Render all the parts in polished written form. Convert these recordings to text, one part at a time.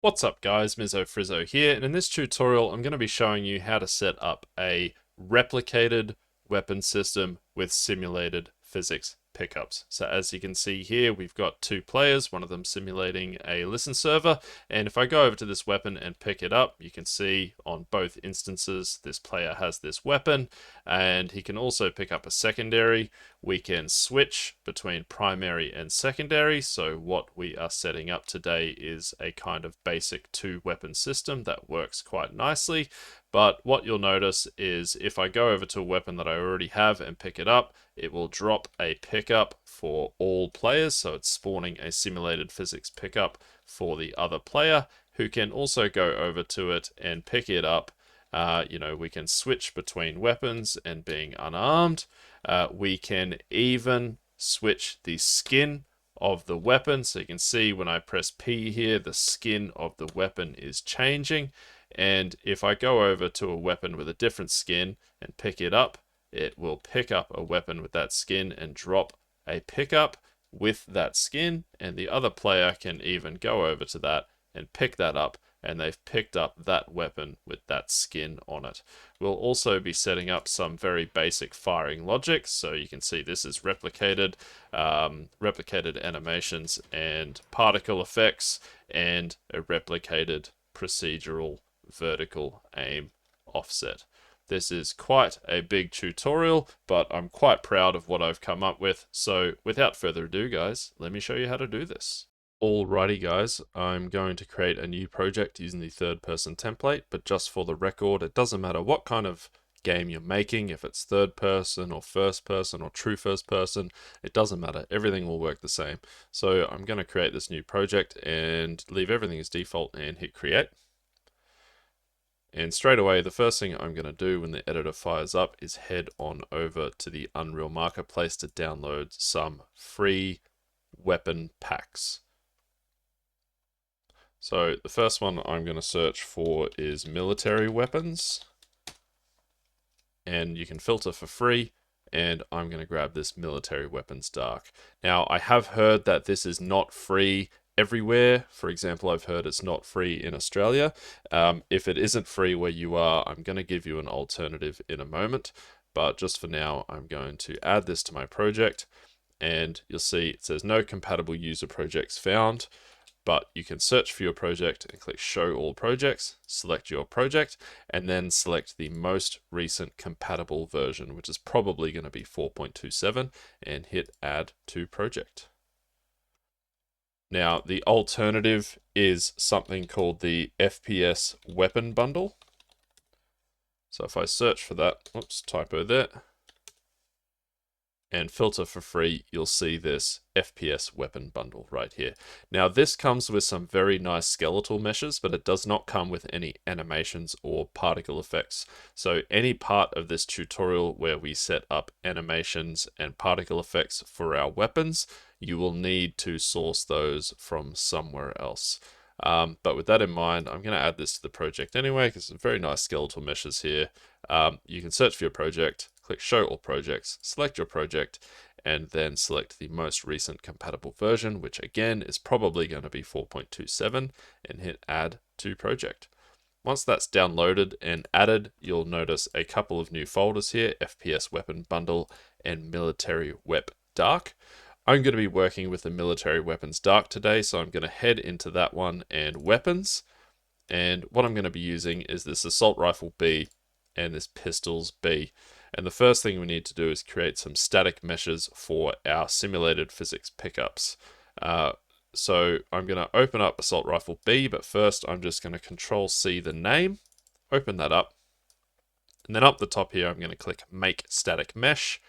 What's up guys, Mizzo Frizzo here, and in this tutorial I'm going to be showing you how to set up a replicated weapon system with simulated physics pickups. So as you can see here, we've got two players, one of them simulating a listen server, and if I go over to this weapon and pick it up, you can see on both instances this player has this weapon, and he can also pick up a secondary. We can switch between primary and secondary, so what we are setting up today is a kind of basic two-weapon system that works quite nicely. But what you'll notice is if I go over to a weapon that I already have and pick it up, it will drop a pickup for all players, so it's spawning a simulated physics pickup for the other player, who can also go over to it and pick it up. We can switch between weapons and being unarmed. We can even switch the skin of the weapon. So you can see when I press P here, the skin of the weapon is changing. And if I go over to a weapon with a different skin and pick it up, it will pick up a weapon with that skin and drop a pickup with that skin. And the other player can even go over to that and pick that up, and they've picked up that weapon with that skin on it. We'll also be setting up some very basic firing logic, so you can see this is replicated animations and particle effects, and a replicated procedural vertical aim offset. This is quite a big tutorial, but I'm quite proud of what I've come up with. So without further ado, guys, let me show you how to do this. Alrighty guys, I'm going to create a new project using the third person template, but just for the record, it doesn't matter what kind of game you're making, if it's third person or first person or true first person, it doesn't matter, everything will work the same. So I'm going to create this new project and leave everything as default and hit create. And straight away, the first thing I'm going to do when the editor fires up is head on over to the Unreal Marketplace to download some free weapon packs. So the first one I'm going to search for is military weapons, and you can filter for free, and I'm going to grab this military weapons dark. Now I have heard that this is not free everywhere. For example, I've heard it's not free in Australia. If it isn't free where you are, I'm going to give you an alternative in a moment, but just for now I'm going to add this to my project, and you'll see it says no compatible user projects found. But you can search for your project and click show all projects, select your project, and then select the most recent compatible version, which is probably going to be 4.27, and hit add to project. Now the alternative is something called the FPS weapon bundle. So if I search for that, oops, typo there, and filter for free, you'll see this FPS weapon bundle right here. Now this comes with some very nice skeletal meshes, but it does not come with any animations or particle effects. So any part of this tutorial where we set up animations and particle effects for our weapons, you will need to source those from somewhere else. But with that in mind, I'm going to add this to the project anyway, because some very nice skeletal meshes here. You can search for your project, click show all projects, select your project, and then select the most recent compatible version, which again is probably going to be 4.27, and hit add to project. Once that's downloaded and added, you'll notice a couple of new folders here, FPS weapon bundle and military wep dark. I'm going to be working with the military weapons dark today, so I'm going to head into that one and weapons. And what I'm going to be using is this assault rifle B and this pistols B. And the first thing we need to do is create some static meshes for our simulated physics pickups. So I'm going to open up assault rifle B, but first I'm just going to Control C the name, open that up. And then up the top here, I'm going to click make static mesh.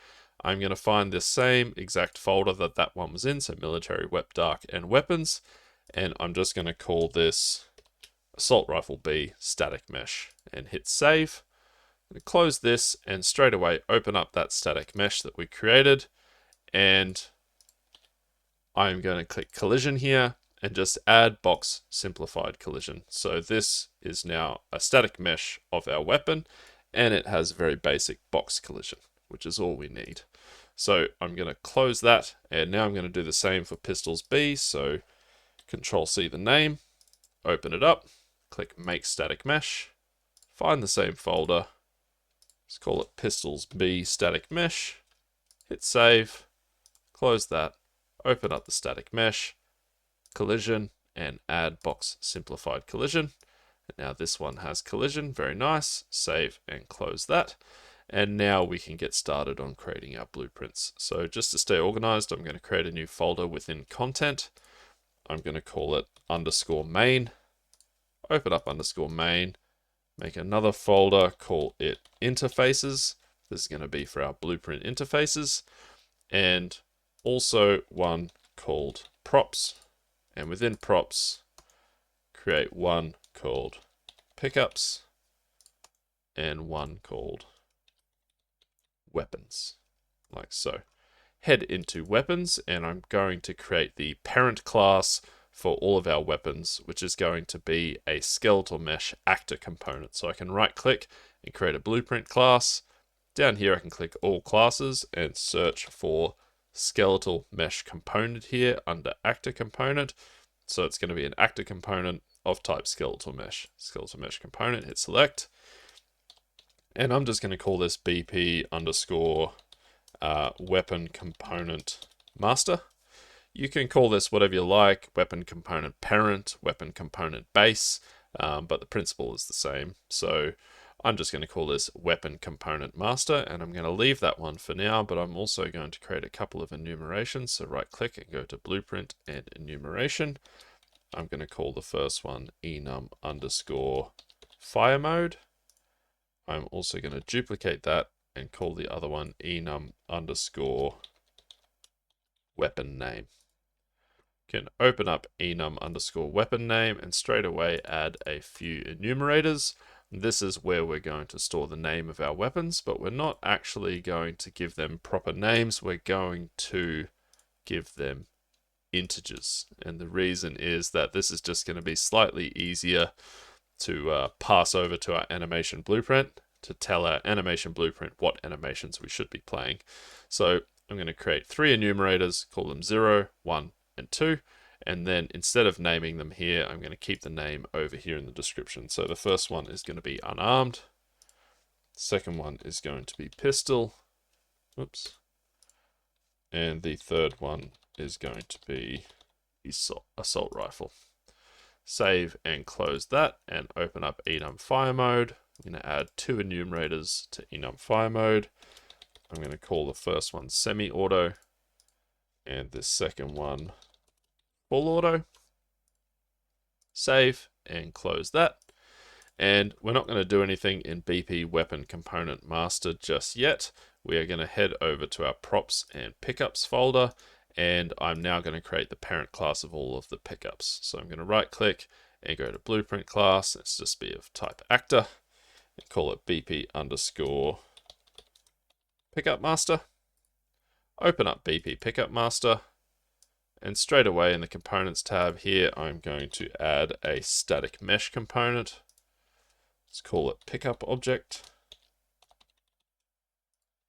I'm going to find the same exact folder that one was in, so military wep dark and weapons. And I'm just going to call this assault rifle B static mesh and hit save. Close this and straight away open up that static mesh that we created, and I'm going to click collision here and just add box simplified collision. So this is now a static mesh of our weapon, and it has very basic box collision, which is all we need. So I'm going to close that, and now I'm going to do the same for pistols B. So Control C the name, open it up, click Make Static Mesh, find the same folder, let's call it Pistols B Static Mesh, hit save, close that, open up the static mesh, collision, and add box simplified collision. And now this one has collision, very nice, save and close that. And now we can get started on creating our blueprints. So just to stay organized, I'm going to create a new folder within content. I'm going to call it _main, open up _main, make another folder, call it interfaces. This is going to be for our blueprint interfaces, and also one called props, and within props create one called pickups and one called weapons, like so. Head into weapons, and I'm going to create the parent class for all of our weapons, which is going to be a skeletal mesh actor component. So I can right click and create a blueprint class. Down here I can click all classes and search for skeletal mesh component here under actor component. So it's going to be an actor component of type skeletal mesh. Skeletal mesh component, hit select. And I'm just going to call this BP _ weapon component master. You can call this whatever you like, weapon component parent, weapon component base, but the principle is the same. So I'm just going to call this weapon component master, and I'm going to leave that one for now, but I'm also going to create a couple of enumerations. So right click and go to blueprint and enumeration. I'm going to call the first one enum _ fire mode. I'm also going to duplicate that and call the other one enum _ weapon name. Can open up enum _ weapon name and straight away add a few enumerators. This is where we're going to store the name of our weapons, but we're not actually going to give them proper names. We're going to give them integers. And the reason is that this is just going to be slightly easier to pass over to our animation blueprint to tell our animation blueprint what animations we should be playing. So I'm going to create 3 enumerators, call them 0, 1, and 2. And then instead of naming them here, I'm going to keep the name over here in the description. So the first one is going to be unarmed. Second one is going to be pistol. Oops. And the third one is going to be assault rifle. Save and close that and open up enum fire mode. I'm going to add 2 enumerators to enum fire mode. I'm going to call the first one semi-auto and the second one full auto. Save and close that. And we're not going to do anything in BP weapon component master just yet. We are going to head over to our props and pickups folder, and I'm now going to create the parent class of all of the pickups. So I'm going to right click and go to blueprint class. Let's just be of type actor and call it BP _ pickup master. Open up BP pickup master, and straight away in the components tab here, I'm going to add a static mesh component. Let's call it pickup object.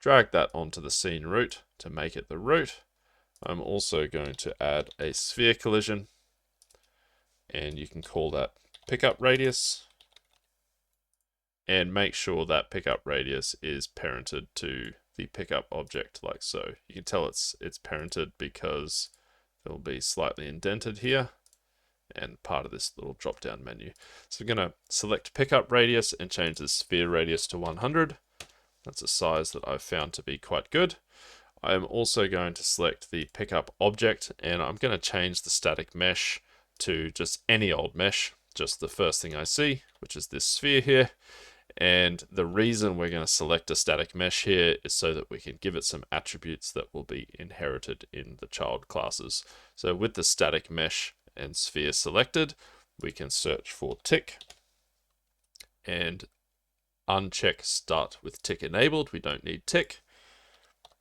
Drag that onto the scene root to make it the root. I'm also going to add a sphere collision, and you can call that pickup radius. And make sure that pickup radius is parented to the pickup object like so. You can tell it's parented because it'll be slightly indented here and part of this little drop down menu. So we're going to select pickup radius and change the sphere radius to 100. That's a size that I've found to be quite good. I'm also going to select the pickup object, and I'm going to change the static mesh to just any old mesh, just the first thing I see, which is this sphere here. And the reason we're going to select a static mesh here is so that we can give it some attributes that will be inherited in the child classes. So with the static mesh and sphere selected, we can search for tick and uncheck start with tick enabled. We don't need tick.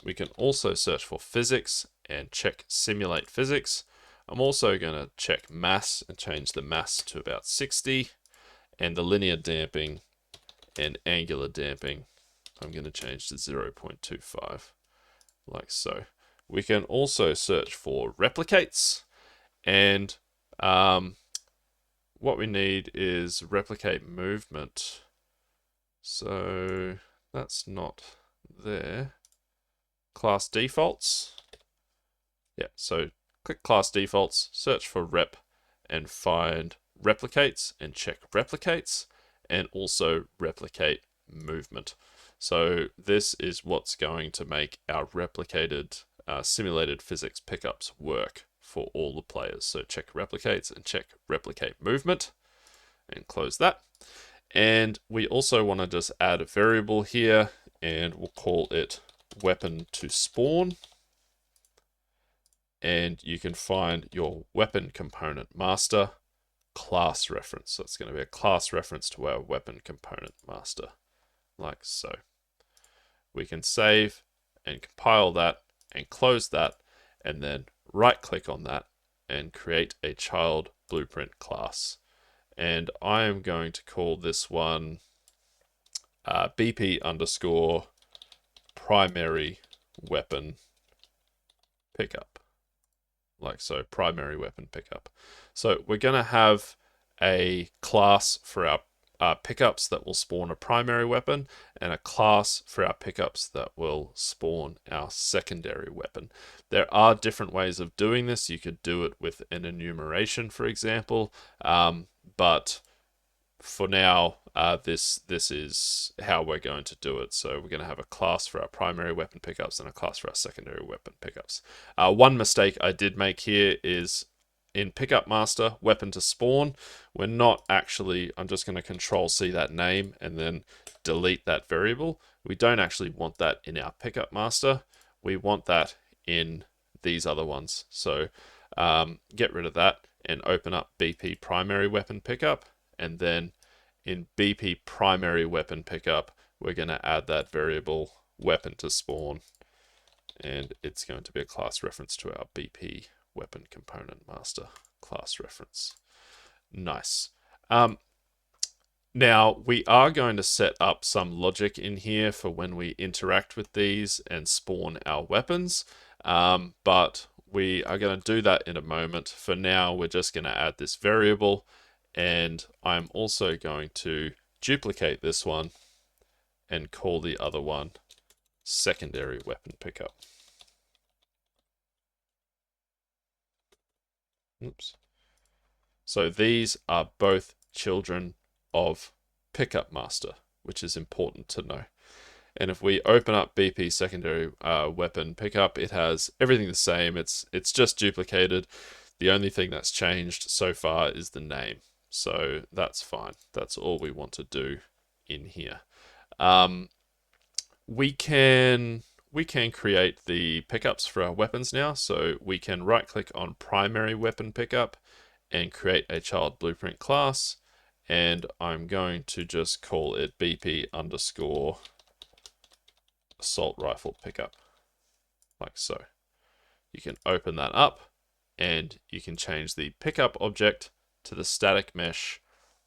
We can also search for physics and check simulate physics. I'm also going to check mass and change the mass to about 60, and the linear damping and angular damping I'm going to change to 0.25, like so. We can also search for replicates, and what we need is replicate movement. So that's not there. Class defaults. Yeah, so click class defaults, search for rep, and find replicates and check replicates, and also replicate movement. So this is what's going to make our replicated simulated physics pickups work for all the players. So check replicates and check replicate movement, and close that. And we also want to just add a variable here, and we'll call it weapon to spawn. And you can find your weapon component master class reference. So it's going to be a class reference to our weapon component master, like so. We can save and compile that and close that, and then right click on that and create a child blueprint class. And I am going to call this one BP underscore primary weapon pickup. Like so, primary weapon pickup. So we're going to have a class for our pickups that will spawn a primary weapon, and a class for our pickups that will spawn our secondary weapon. There are different ways of doing this. You could do it with an enumeration, for example, but for now, this is how we're going to do it. So we're going to have a class for our primary weapon pickups and a class for our secondary weapon pickups. One mistake I did make here is in pickup master, weapon to spawn, we're not actually, I'm just going to control C that name and then delete that variable. We don't actually want that in our pickup master. We want that in these other ones. So get rid of that and open up BP primary weapon pickup. And then in BP primary weapon pickup, we're going to add that variable weapon to spawn. And it's going to be a class reference to our BP weapon component master class reference. Nice. Now we are going to set up some logic in here for when we interact with these and spawn our weapons. But we are going to do that in a moment. For now, we're just going to add this variable. And I'm also going to duplicate this one and call the other one secondary weapon pickup. Oops. So these are both children of pickup master, which is important to know. And if we open up BP secondary weapon pickup, it has everything the same. It's just duplicated. The only thing that's changed so far is the name. So that's fine. That's all we want to do in here. We can create the pickups for our weapons now. So we can right click on primary weapon pickup and create a child blueprint class. And I'm going to just call it BP underscore assault rifle pickup, like so. You can open that up and you can change the pickup object to the static mesh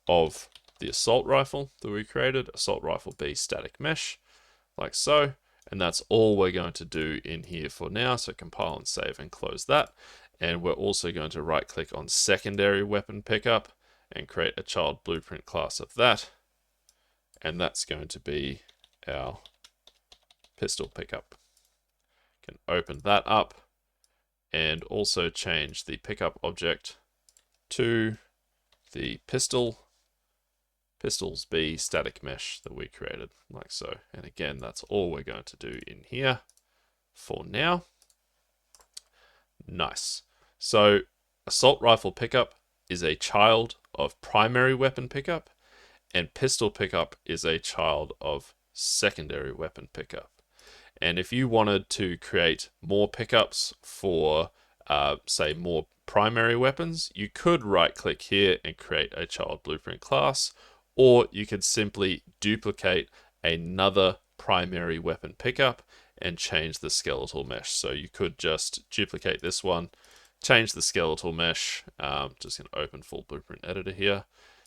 of the assault rifle that we created, assault rifle B static mesh, like so. And that's all we're going to do in here for now. So compile and save and close that. And we're also going to right click on secondary weapon pickup and create a child blueprint class of that. And that's going to be our pistol pickup. Can open that up and also change the pickup object to the pistols B static mesh that we created, like so. And again, that's all we're going to do in here for now. Nice. So assault rifle pickup is a child of primary weapon pickup, and pistol pickup is a child of secondary weapon pickup. And if you wanted to create more pickups for, say, more primary weapons, you could right click here and create a child blueprint class, or you could simply duplicate another primary weapon pickup and change the skeletal mesh. So you could just duplicate this one, change the skeletal mesh, just going to open full blueprint editor here,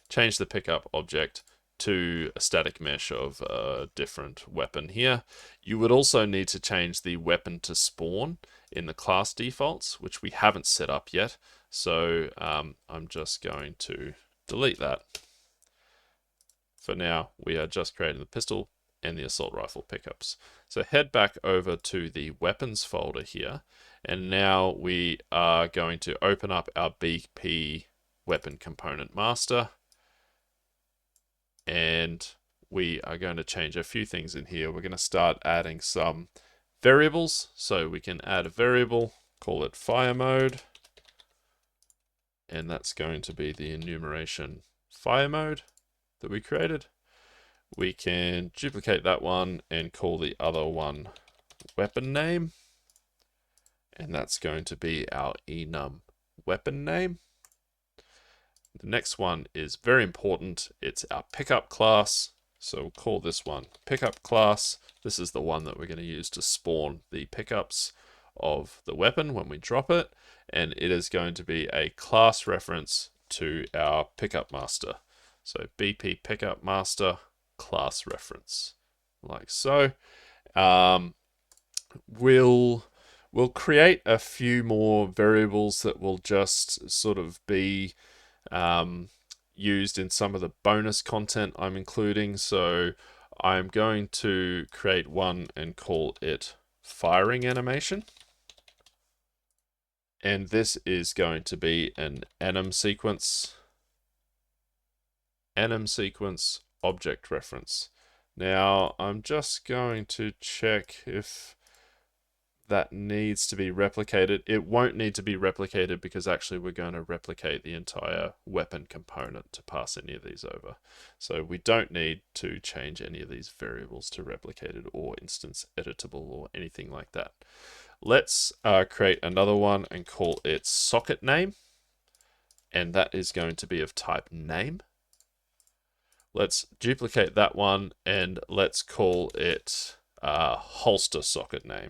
change the pickup object to a static mesh of a different weapon here. You would also need to change the weapon to spawn in the class defaults, which we haven't set up yet. So I'm just going to delete that. For now, we are just creating the pistol and the assault rifle pickups. So head back over to the weapons folder here, and now we are going to open up our BP weapon component master, and we are going to change a few things in here. We're going to start adding some variables. So we can add a variable, call it fire mode, and that's going to be the enumeration fire mode that we created. We can duplicate that one and call the other one weapon name, and that's going to be our enum weapon name. The next one is very important. It's our pickup class. So we'll call this one pickup class. This is the one that we're going to use to spawn the pickups of the weapon when we drop it, and it is going to be a class reference to our pickup master. So BP pickup master class reference, like so. We'll create a few more variables that will just sort of be used in some of the bonus content I'm including. So I'm going to create one and call it firing animation. And this is going to be an anim sequence object reference. Now I'm just going to check if that needs to be replicated. It won't need to be replicated because actually we're going to replicate the entire weapon component to pass any of these over. So we don't need to change any of these variables to replicated or instance editable or anything like that. Let's create another one and call it socket name, and that is going to be of type name. Let's duplicate that one and let's call it holster socket name.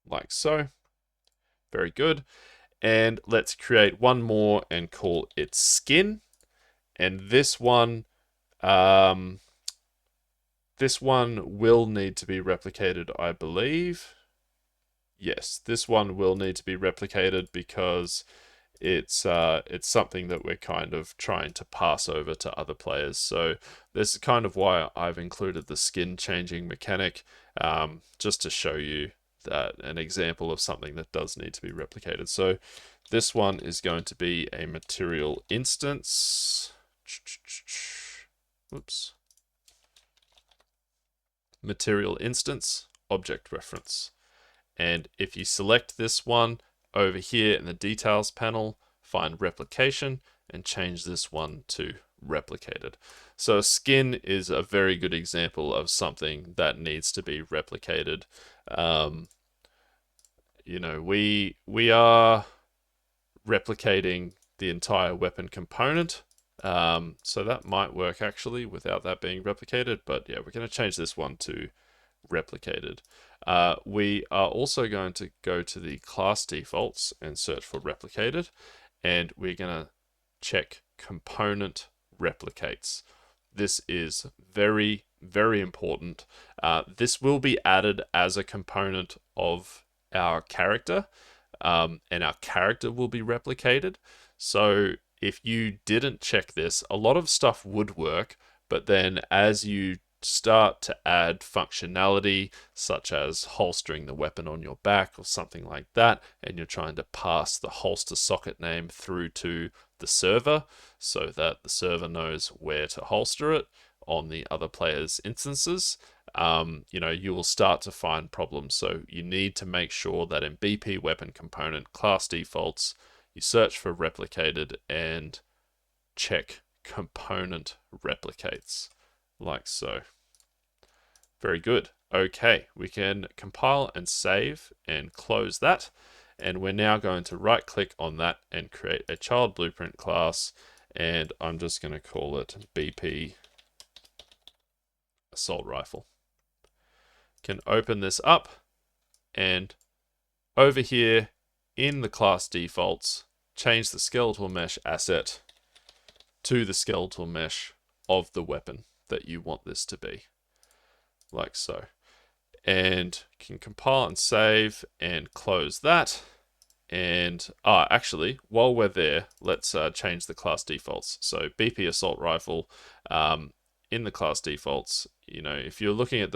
Like so. Very good. And let's create one more and call it skin. And this one will need to be replicated, I believe. Yes, this one will need to be replicated because it's something that we're kind of trying to pass over to other players. So this is kind of why I've included the skin changing mechanic, just to show you that an example of something that does need to be replicated. So this one is going to be a material instance. Oops. Material instance object reference. And if you select this one over here in the details panel, find replication and change this one to replicated. So skin is a very good example of something that needs to be replicated. You know, we are replicating the entire weapon component. So that might work actually without that being replicated, but yeah, we're going to change this one to replicated. We are also going to go to the class defaults and search for replicated, and we're going to check component replicates. This is very, very important. This will be added as a component of our character, and our character will be replicated. So if you didn't check this, a lot of stuff would work, but then as you start to add functionality such as holstering the weapon on your back or something like that, and you're trying to pass the holster socket name through to the server so that the server knows where to holster it on the other player's instances, you know, you will start to find problems. So you need to make sure that in BP weapon component class defaults, you search for replicated and check component replicates, like so. Very good. Okay, we can compile and save and close that. And we're now going to right click on that and create a child blueprint class. And I'm just going to call it BP assault rifle. Can open this up, and over here in the class defaults, change the skeletal mesh asset to the skeletal mesh of the weapon that you want this to be, like so. And can compile and save and close that. And actually, while we're there, let's change the class defaults. So BP assault rifle, in the class defaults, if you're looking at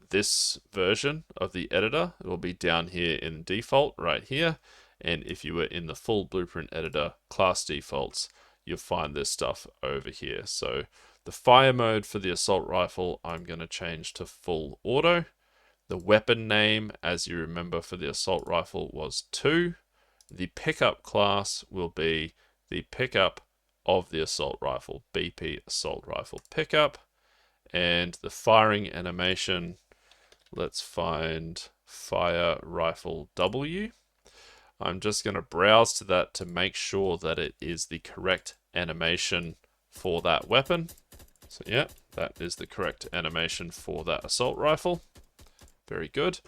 this version of the editor, it will be down here in default right here. And if you were in the full Blueprint editor class defaults, you'll find this stuff over here. So the fire mode for the assault rifle, I'm going to change to full auto. The weapon name, as you remember, for the assault rifle was 2. The pickup class will be the pickup of the assault rifle, BP assault rifle pickup. And the firing animation, let's find fire rifle W. I'm just going to browse to that to make sure that it is the correct animation for that weapon. So yeah, that is the correct animation for that assault rifle. Very good.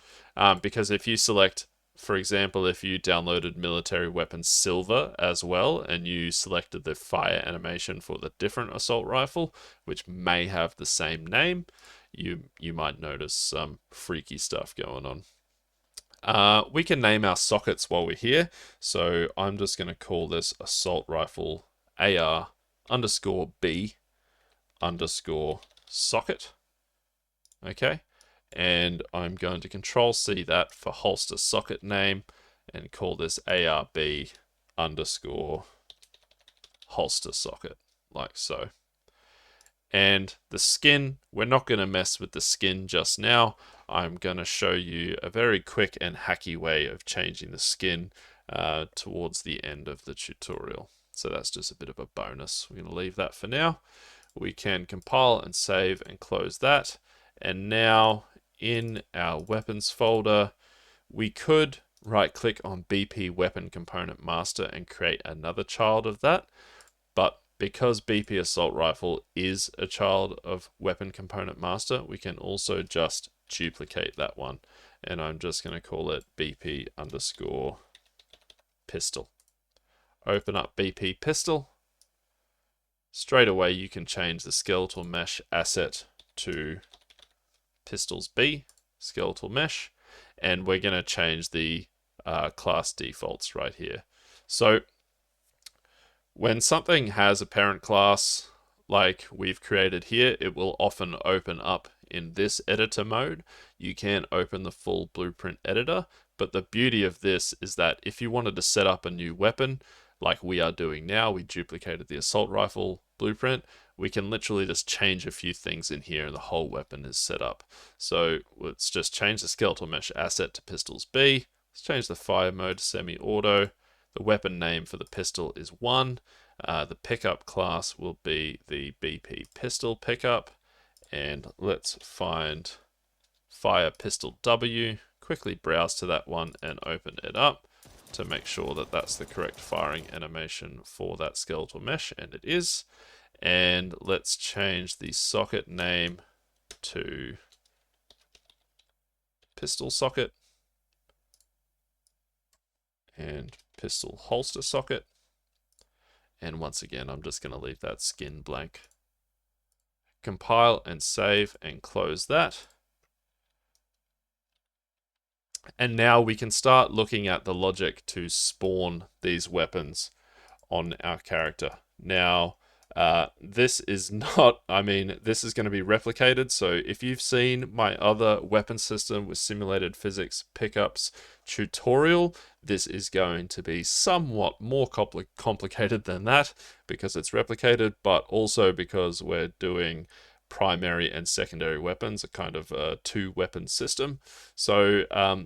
Because if you select, for example, if you downloaded Military Weapons Silver as well, and you selected the fire animation for the different assault rifle, which may have the same name, you might notice some freaky stuff going on. We can name our sockets while we're here. So I'm just going to call this assault rifle AR underscore B underscore socket. Okay. And I'm going to control C that for holster socket name and call this ARB underscore holster socket, like so. And the skin, we're not going to mess with the skin just now. I'm going to show you a very quick and hacky way of changing the skin towards the end of the tutorial. So that's just a bit of a bonus. We're going to leave that for now. We can compile and save and close that. And now in our weapons folder, we could right click on BP weapon component master and create another child of that. But because BP assault rifle is a child of weapon component master, we can also just duplicate that one. And I'm just going to call it BP underscore pistol. Open up BP pistol. Straight away, you can change the skeletal mesh asset to pistols B, skeletal mesh, and we're going to change the class defaults right here. So when something has a parent class like we've created here, it will often open up in this editor mode. You can open the full Blueprint editor, but the beauty of this is that if you wanted to set up a new weapon, like we are doing now, we duplicated the assault rifle blueprint, we can literally just change a few things in here and the whole weapon is set up. So let's just change the skeletal mesh asset to pistols B. Let's change the fire mode to semi-auto. The weapon name for the pistol is 1. The pickup class will be the BP pistol pickup. And let's find fire pistol W. Quickly browse to that one and open it up to make sure that that's the correct firing animation for that skeletal mesh, and it is. And let's change the socket name to pistol socket and pistol holster socket. And once again, I'm just going to leave that skin blank. Compile and save and close that. And now we can start looking at the logic to spawn these weapons on our character. Now, this is not, this is going to be replicated. So if you've seen my other weapon system with simulated physics pickups tutorial, this is going to be somewhat more complicated than that because it's replicated, but also because we're doing primary and secondary weapons, a kind of a 2-weapon system. So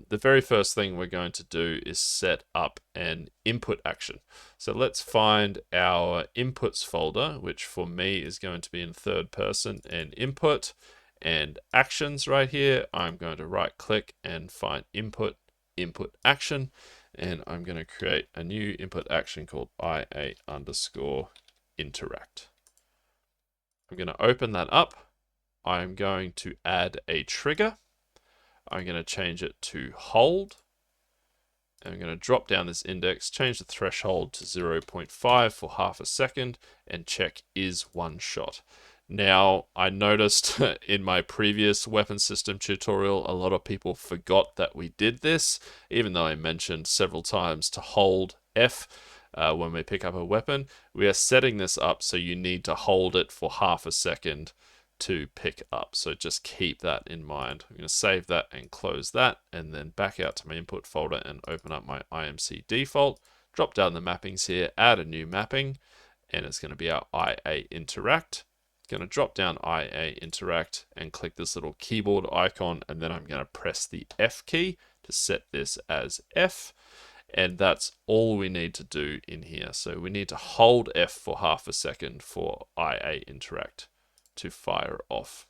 the very first thing we're going to do is set up an input action. So let's find our inputs folder, which for me is going to be in third person, and input and actions right here. I'm going to right click and find input action, and I'm going to create a new input action called IA underscore interact. I'm going to open that up. I'm going to add a trigger. I'm going to change it to hold. And I'm going to drop down this index, change the threshold to 0.5 for half a second, and check is one shot. Now, I noticed in my previous weapon system tutorial, a lot of people forgot that we did this, even though I mentioned several times to hold F when we pick up a weapon. We are setting this up so you need to hold it for half a second to pick up. So just keep that in mind. I'm going to save that and close that, and then back out to my input folder and open up my IMC default. Drop down the mappings here, add a new mapping, and it's going to be our IA Interact. Going to drop down IA Interact and click this little keyboard icon, and then I'm going to press the F key to set this as F, and that's all we need to do in here. So we need to hold F for half a second for IA Interact to fire off.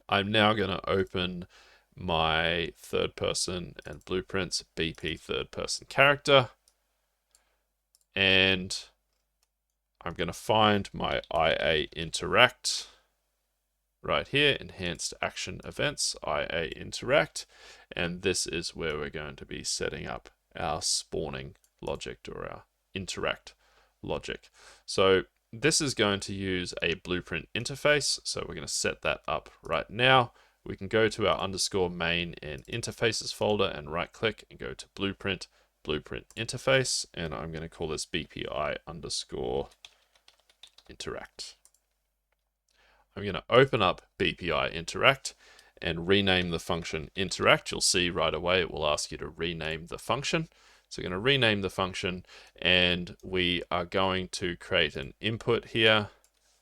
I'm now going to open my third person and blueprints BP third person character, and I'm going to find my IA Interact right here, Enhanced Action Events, IA Interact, and this is where we're going to be setting up our spawning logic or our interact logic. So this is going to use a blueprint interface, so we're going to set that up right now. We can go to our underscore main and interfaces folder and right click and go to blueprint interface, and I'm going to call this BPI underscore interact. I'm going to open up BPI interact and rename the function interact. You'll see right away it will ask you to rename the function. So we're going to rename the function, and we are going to create an input here,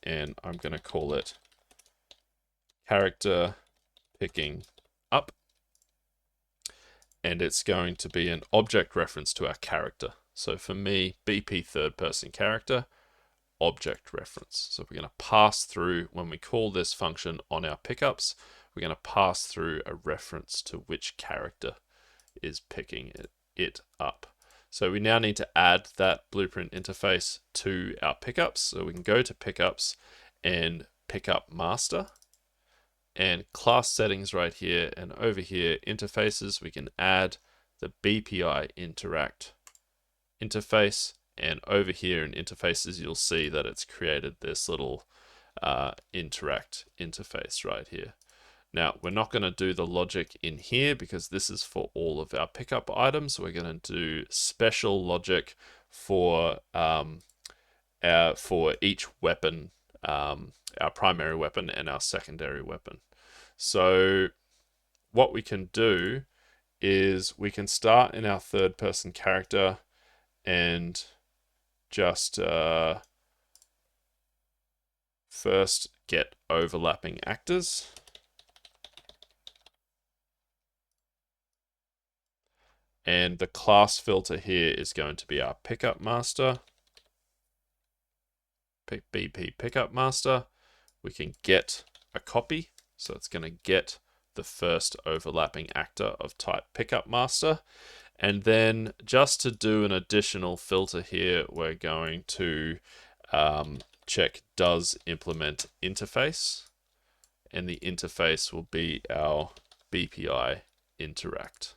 and I'm going to call it character picking up, and it's going to be an object reference to our character. So for me, BP third person character, object reference. So we're going to pass through, when we call this function on our pickups, we're going to pass through a reference to which character is picking it up. So we now need to add that blueprint interface to our pickups. So we can go to pickups and pickup master and class settings right here, and over here interfaces, we can add the BPI interact interface. And over here in interfaces, you'll see that it's created this little interact interface right here. Now, we're not going to do the logic in here because this is for all of our pickup items. We're going to do special logic for each weapon, our primary weapon and our secondary weapon. So what we can do is we can start in our third person character and just first get overlapping actors. And the class filter here is going to be our pickup master, BP pickup master. We can get a copy, so it's going to get the first overlapping actor of type pickup master. And then just to do an additional filter here, we're going to check does implement interface, and the interface will be our BPI interact.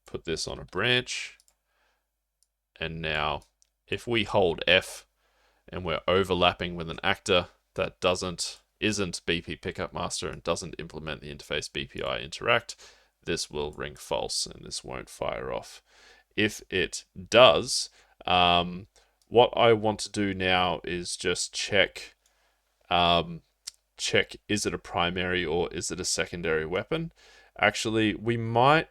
Put this on a branch, and now if we hold F and we're overlapping with an actor that isn't BP pickup master and doesn't implement the interface BPI interact, this will ring false and this won't fire off. If it does, what I want to do now is just check is it a primary or is it a secondary weapon. Actually, we might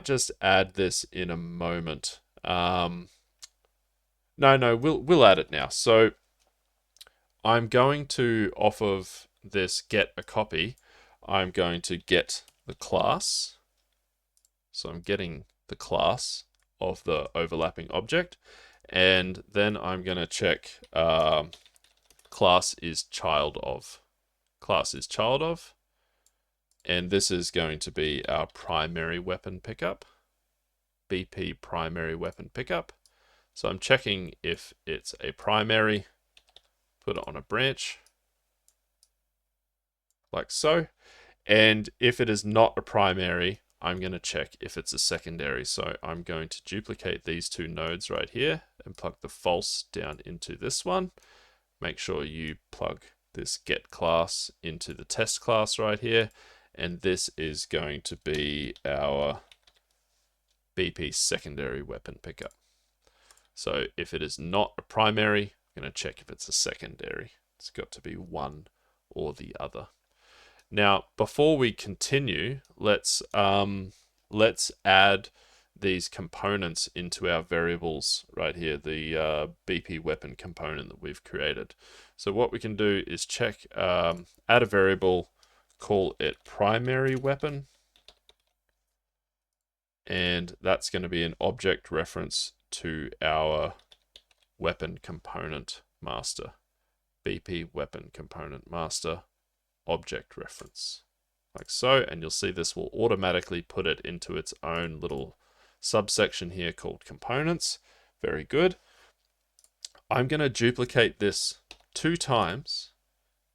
just add this in a moment. No, we'll add it now. So I'm going to, off of this get a copy, I'm going to get the class. So I'm getting the class of the overlapping object, and then I'm going to check class is child of. Class is child of. And this is going to be our primary weapon pickup, BP primary weapon pickup. So I'm checking if it's a primary, put it on a branch, like so. And if it is not a primary, I'm going to check if it's a secondary. So I'm going to duplicate these two nodes right here and plug the false down into this one. make sure you plug this get class into the test class right here. And this is going to be our BP secondary weapon pickup. So if it is not a primary, I'm going to check if it's a secondary. It's got to be one or the other. Now, before we continue, let's add these components into our variables right here, the BP weapon component that we've created. So what we can do is check, add a variable, call it primary weapon, and that's going to be an object reference to our weapon component master, BP weapon component master object reference, like so. And you'll see this will automatically put it into its own little subsection here called components. Very good. I'm going to duplicate this 2 times.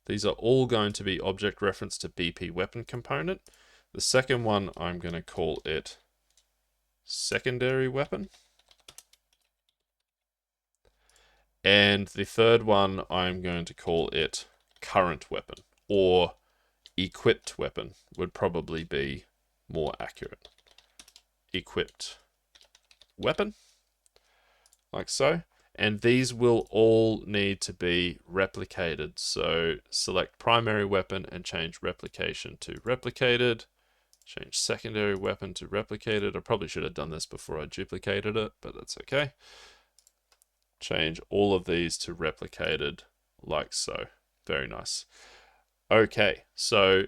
These are all going to be object reference to BP weapon component. The second one, I'm going to call it secondary weapon. And the third one, I'm going to call it current weapon, or equipped weapon would probably be more accurate. Equipped weapon, like so. And these will all need to be replicated. So select primary weapon and change replication to replicated. Change secondary weapon to replicated. I probably should have done this before I duplicated it, but that's okay. Change all of these to replicated, like so. Very nice. Okay, so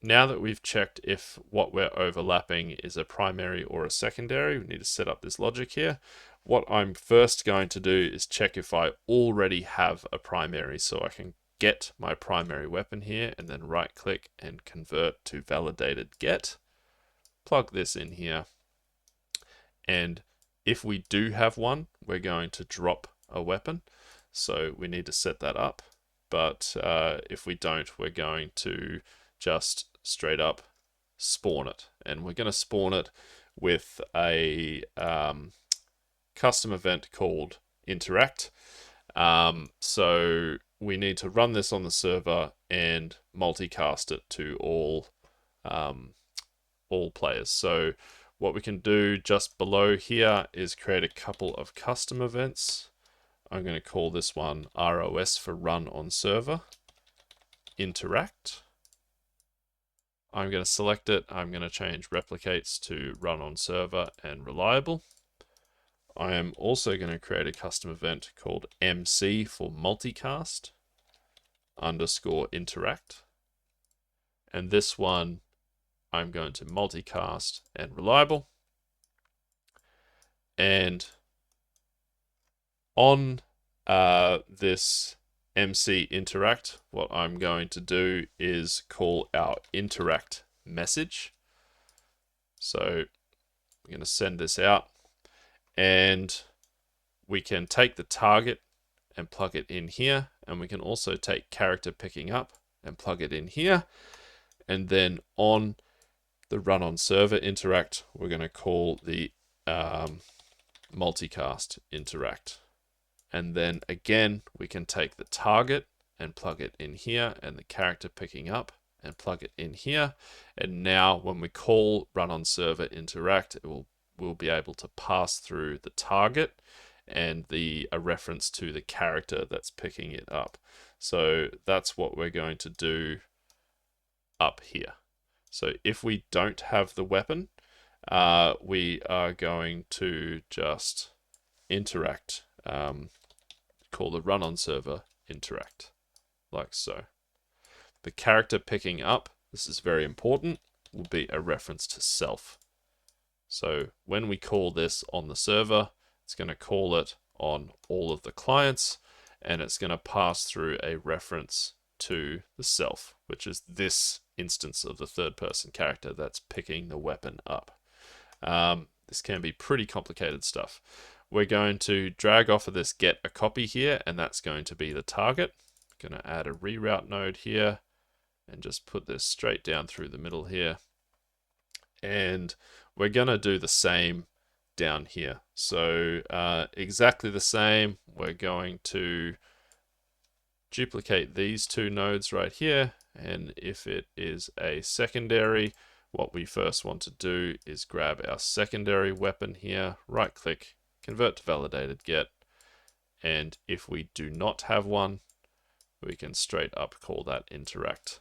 now that we've checked if what we're overlapping is a primary or a secondary, we need to set up this logic here. What I'm first going to do is check if I already have a primary, so I can get my primary weapon here and then right click and convert to validated get. Plug this in here. And if we do have one, we're going to drop a weapon. So we need to set that up. But if we don't, we're going to just straight up spawn it. And we're going to spawn it with a custom event called interact. So we need to run this on the server and multicast it to all players. So what we can do just below here is create a couple of custom events. I'm going to call this one ROS for run on server, interact. I'm going to select it. I'm going to change replicates to run on server and reliable. I am also going to create a custom event called MC for multicast underscore interact. And this one, I'm going to multicast and reliable. And on this MC interact, what I'm going to do is call our interact message. So I'm going to send this out, and we can take the target and plug it in here, and we can also take character picking up and plug it in here. And then on the run on server interact, we're going to call the multicast interact. And then again, we can take the target and plug it in here, and the character picking up and plug it in here. And now when we call run on server interact, we'll be able to pass through the target and a reference to the character that's picking it up. So that's what we're going to do up here. So if we don't have the weapon, we are going to just interact, call the run on server interact, like so. The character picking up, this is very important, will be a reference to self. So when we call this on the server, it's going to call it on all of the clients, and it's going to pass through a reference to the self, which is this instance of the third person character that's picking the weapon up. This can be pretty complicated stuff. We're going to drag off of this get a copy here, and that's going to be the target. I'm going to add a reroute node here and just put this straight down through the middle here. And we're going to do the same down here. So exactly the same. We're going to duplicate these two nodes right here, and if it is a secondary, what we first want to do is grab our secondary weapon here, right click, convert to validated get, and if we do not have one, we can straight up call that interact.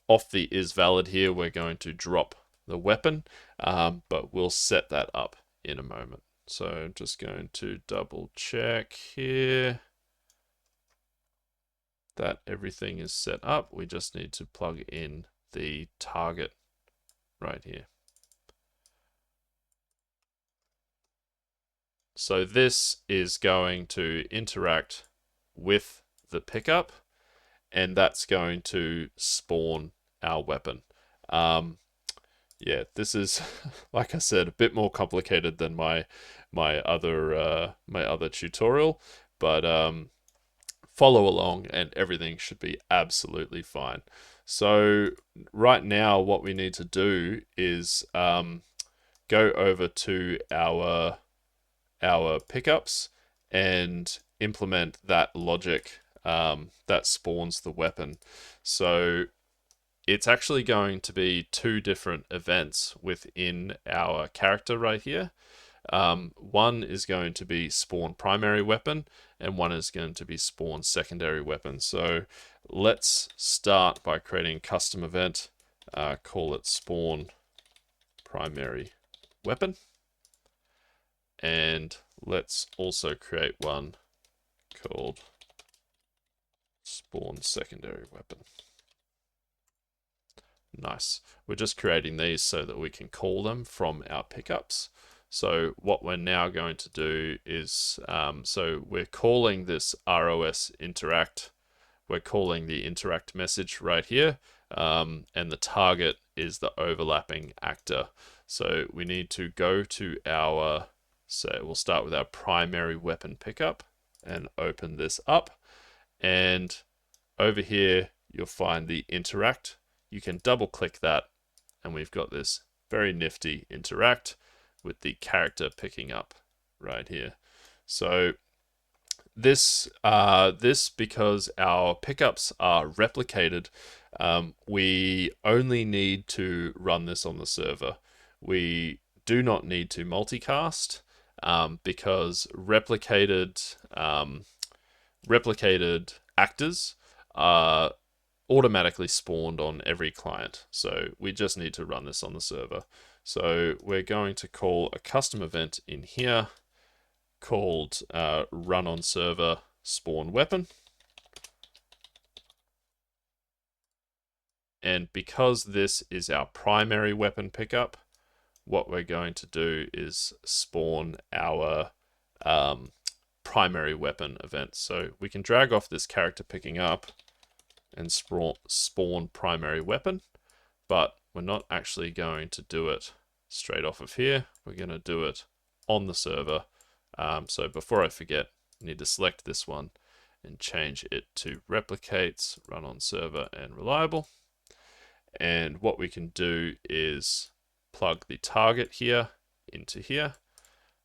Off the is valid here, we're going to drop the weapon, but we'll set that up in a moment. So I'm just going to double check here that everything is set up. We just need to plug in the target right here. So this is going to interact with the pickup, and that's going to spawn our weapon. Yeah, this is, like I said, a bit more complicated than my other tutorial, but follow along and everything should be absolutely fine. So right now, what we need to do is go over to our pickups and implement that logic that spawns the weapon. So it's actually going to be two different events within our character right here. One is going to be spawn primary weapon, and one is going to be spawn secondary weapon. So let's start by creating a custom event, call it spawn primary weapon. And let's also create one called spawn secondary weapon. Nice. We're just creating these so that we can call them from our pickups. So what we're now going to do is, so we're calling this ROS interact. We're calling the interact message right here, and the target is the overlapping actor. So we need to go to our, so we'll start with our primary weapon pickup and open this up. And over here, you'll find the interact. You can double click that, and we've got this very nifty interact with the character picking up right here. So this because our pickups are replicated, we only need to run this on the server. We do not need to multicast because replicated actors are automatically spawned on every client. So we just need to run this on the server. So we're going to call a custom event in here called run on server spawn weapon. And because this is our primary weapon pickup, what we're going to do is spawn our primary weapon event. So we can drag off this character picking up and spawn primary weapon, but we're not actually going to do it straight off of here. We're going to do it on the server. So before I forget, I need to select this one and change it to replicates, run on server, and reliable. And what we can do is plug the target here into here.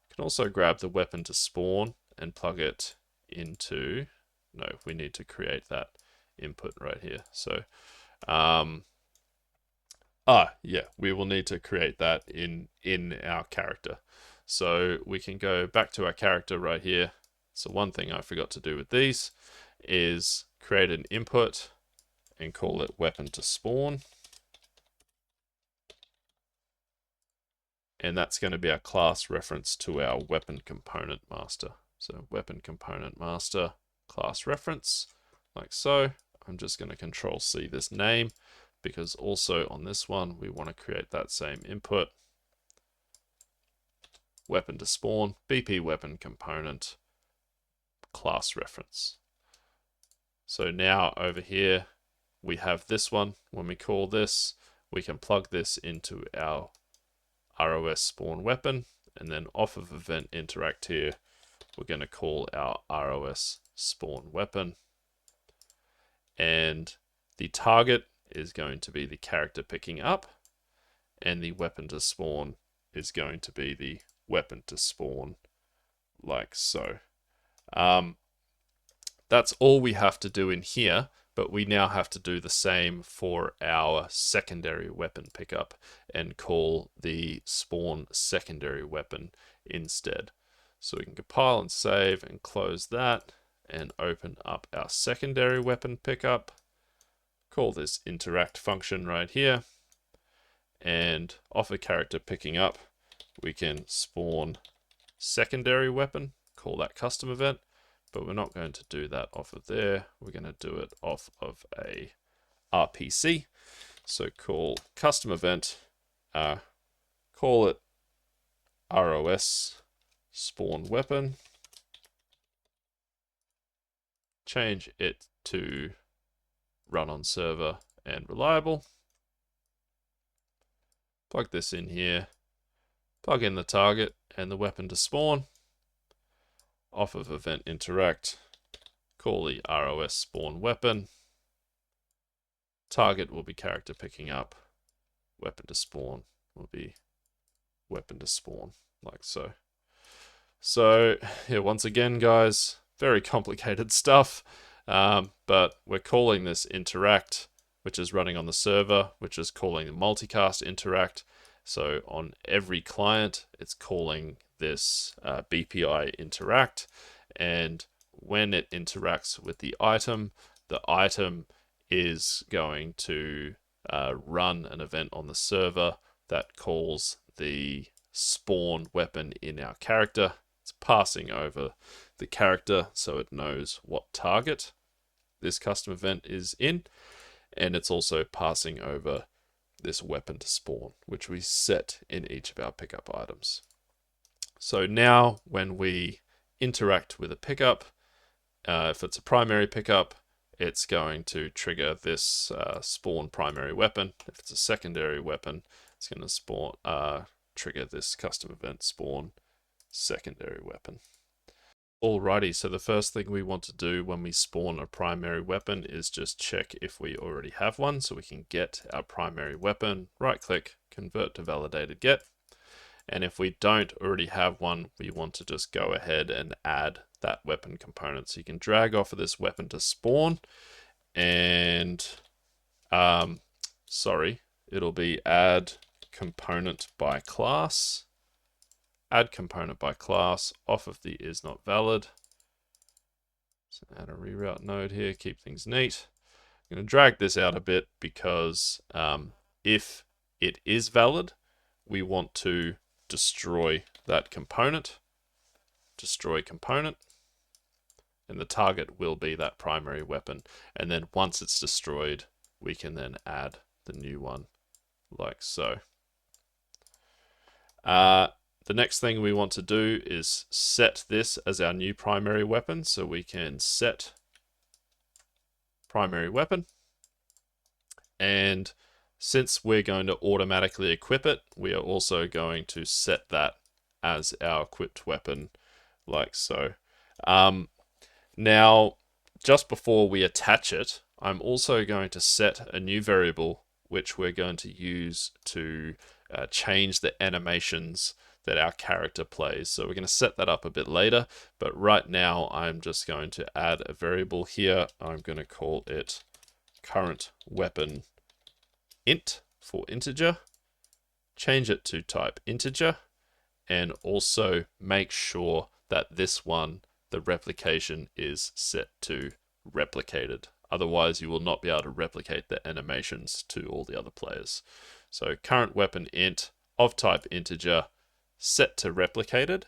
We can also grab the weapon to spawn and plug it into, no, we need to create that input right here. So, yeah, we will need to create that in our character. So we can go back to our character right here. So one thing I forgot to do with these is create an input and call it weapon to spawn. And that's going to be our class reference to our weapon component master. So weapon component master class reference, like so. I'm just going to control C this name because also on this one, we want to create that same input. Weapon to spawn, BP weapon component, class reference. So now over here, we have this one. When we call this, we can plug this into our ROS spawn weapon, and then off of event interact here, we're going to call our ROS spawn weapon. And the target is going to be the character picking up, and the weapon to spawn is going to be the weapon to spawn, like so. that's all we have to do in here, but we now have to do the same for our secondary weapon pickup and call the spawn secondary weapon instead. So we can compile and save and close that and open up our secondary weapon pickup. Call this interact function right here. And off a character picking up, we can spawn secondary weapon, call that custom event, but we're not going to do that off of there. We're going to do it off of a RPC. So call custom event, call it ROS spawn weapon, change it to run on server and reliable. Plug this in here, plug in the target and the weapon to spawn. Off of event interact, call the ROS spawn weapon. Target will be character picking up. Weapon to spawn will be weapon to spawn, like so. So yeah, once again, guys, very complicated stuff, but we're calling this interact, which is running on the server, which is calling the multicast interact. So on every client, it's calling this BPI interact, and when it interacts with the item is going to run an event on the server that calls the spawn weapon in our character. It's passing over the character so it knows what target this custom event is in, and it's also passing over this weapon to spawn, which we set in each of our pickup items. So now when we interact with a pickup, if it's a primary pickup, it's going to trigger this spawn primary weapon. If it's a secondary weapon, it's going to trigger this custom event spawn secondary weapon. Alrighty, so the first thing we want to do when we spawn a primary weapon is just check if we already have one, so we can get our primary weapon, right click, convert to validated get. And if we don't already have one, we want to just go ahead and add that weapon component. So you can drag off of this weapon to spawn, and it'll be add component by class. Add component by class off of the is not valid. So add a reroute node here, keep things neat. I'm going to drag this out a bit because if it is valid, we want to destroy that component. Destroy component. And the target will be that primary weapon. And then once it's destroyed, we can then add the new one like so. The next thing we want to do is set this as our new primary weapon. So we can set primary weapon. And since we're going to automatically equip it, we are also going to set that as our equipped weapon like so. Now, just before we attach it, I'm also going to set a new variable which we're going to use to change the animations that our character plays. So we're going to set that up a bit later, but right now I'm just going to add a variable here. I'm going to call it current weapon int for integer, change it to type integer, and also make sure that this one, the replication, is set to replicated. Otherwise you will not be able to replicate the animations to all the other players. So current weapon int of type integer, set to replicated.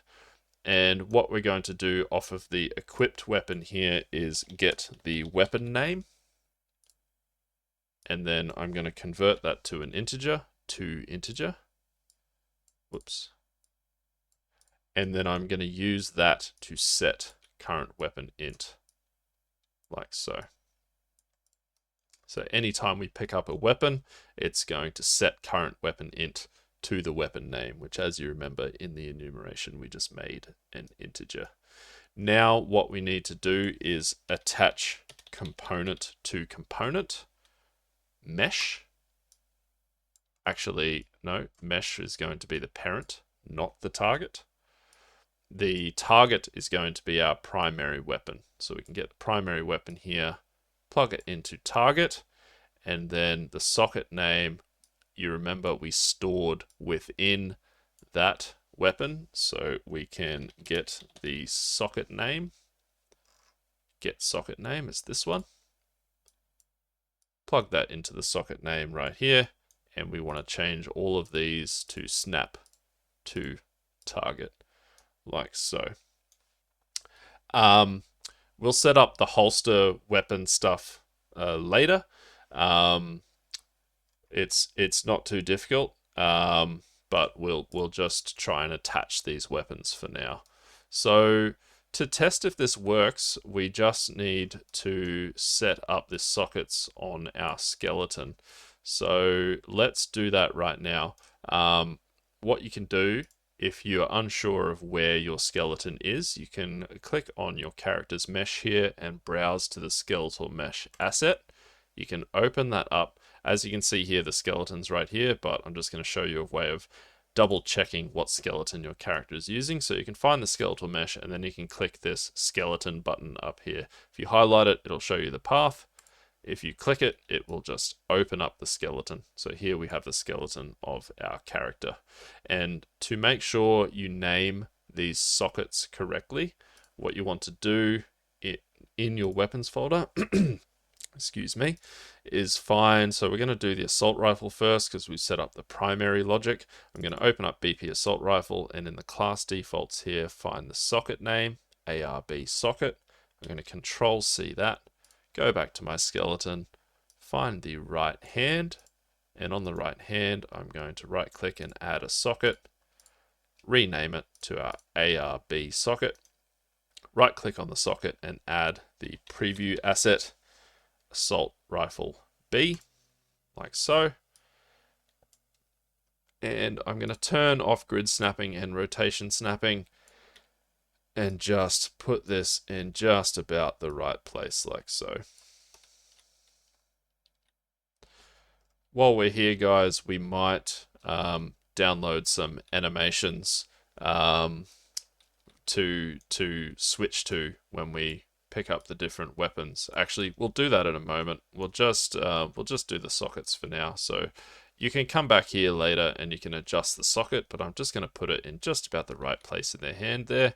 And what we're going to do off of the equipped weapon here is get the weapon name. And then I'm going to convert that to an integer, Whoops. And then I'm going to use that to set current weapon int, like so. So anytime we pick up a weapon, it's going to set current weapon int to the weapon name, which, as you remember in the enumeration, we just made an integer. Now what we need to do is attach component to component. Mesh. Actually, no, mesh is going to be the parent, not the target. the target is going to be our primary weapon. So we can get the primary weapon here, plug it into target, and then the socket name, you remember we stored within that weapon. So we can get the socket name. Get socket name is this one. Plug that into the socket name right here. And we want to change all of these to snap to target, like so. We'll set up the holster weapon stuff later. It's not too difficult, but we'll just try and attach these weapons for now. So to test if this works, we just need to set up the sockets on our skeleton. So let's do that right now. What you can do if you're unsure of where your skeleton is, you can click on your character's mesh here and browse to the skeletal mesh asset. You can open that up. As you can see here, the skeleton's right here, but I'm just going to show you a way of double checking what skeleton your character is using. So you can find the skeletal mesh and then you can click this skeleton button up here. If you highlight it, it'll show you the path. If you click it, it will just open up the skeleton. So here we have the skeleton of our character. And to make sure you name these sockets correctly, what you want to do in your weapons folder, excuse me, is find, so we're going to do the assault rifle first because we set up the primary logic. I'm going to open up BP assault rifle and in the class defaults here, find the socket name, ARB socket. I'm going to control C that. Go back to my skeleton, find the right hand, and on the right hand, I'm going to right click and add a socket, rename it to our ARB socket, right click on the socket and add the preview asset, assault rifle B, like so. And I'm going to turn off grid snapping and rotation snapping and just put this in just about the right place, like so. While we're here, guys, we might download some animations to switch to when we pick up the different weapons. Actually, we'll do that in a moment. We'll just do the sockets for now. So you can come back here later and you can adjust the socket, but I'm just going to put it in just about the right place in their hand there.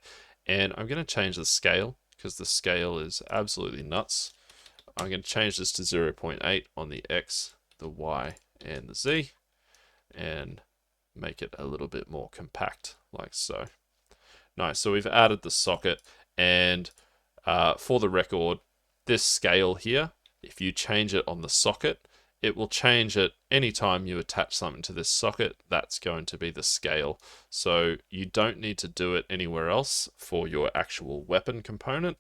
And I'm going to change the scale because the scale is absolutely nuts. I'm going to change this to 0.8 on the X, the Y, and the Z, and make it a little bit more compact, like so. Nice, so we've added the socket, and for the record, this scale here, if you change it on the socket, it will change it anytime you attach something to this socket. That's going to be the scale. So you don't need to do it anywhere else for your actual weapon component.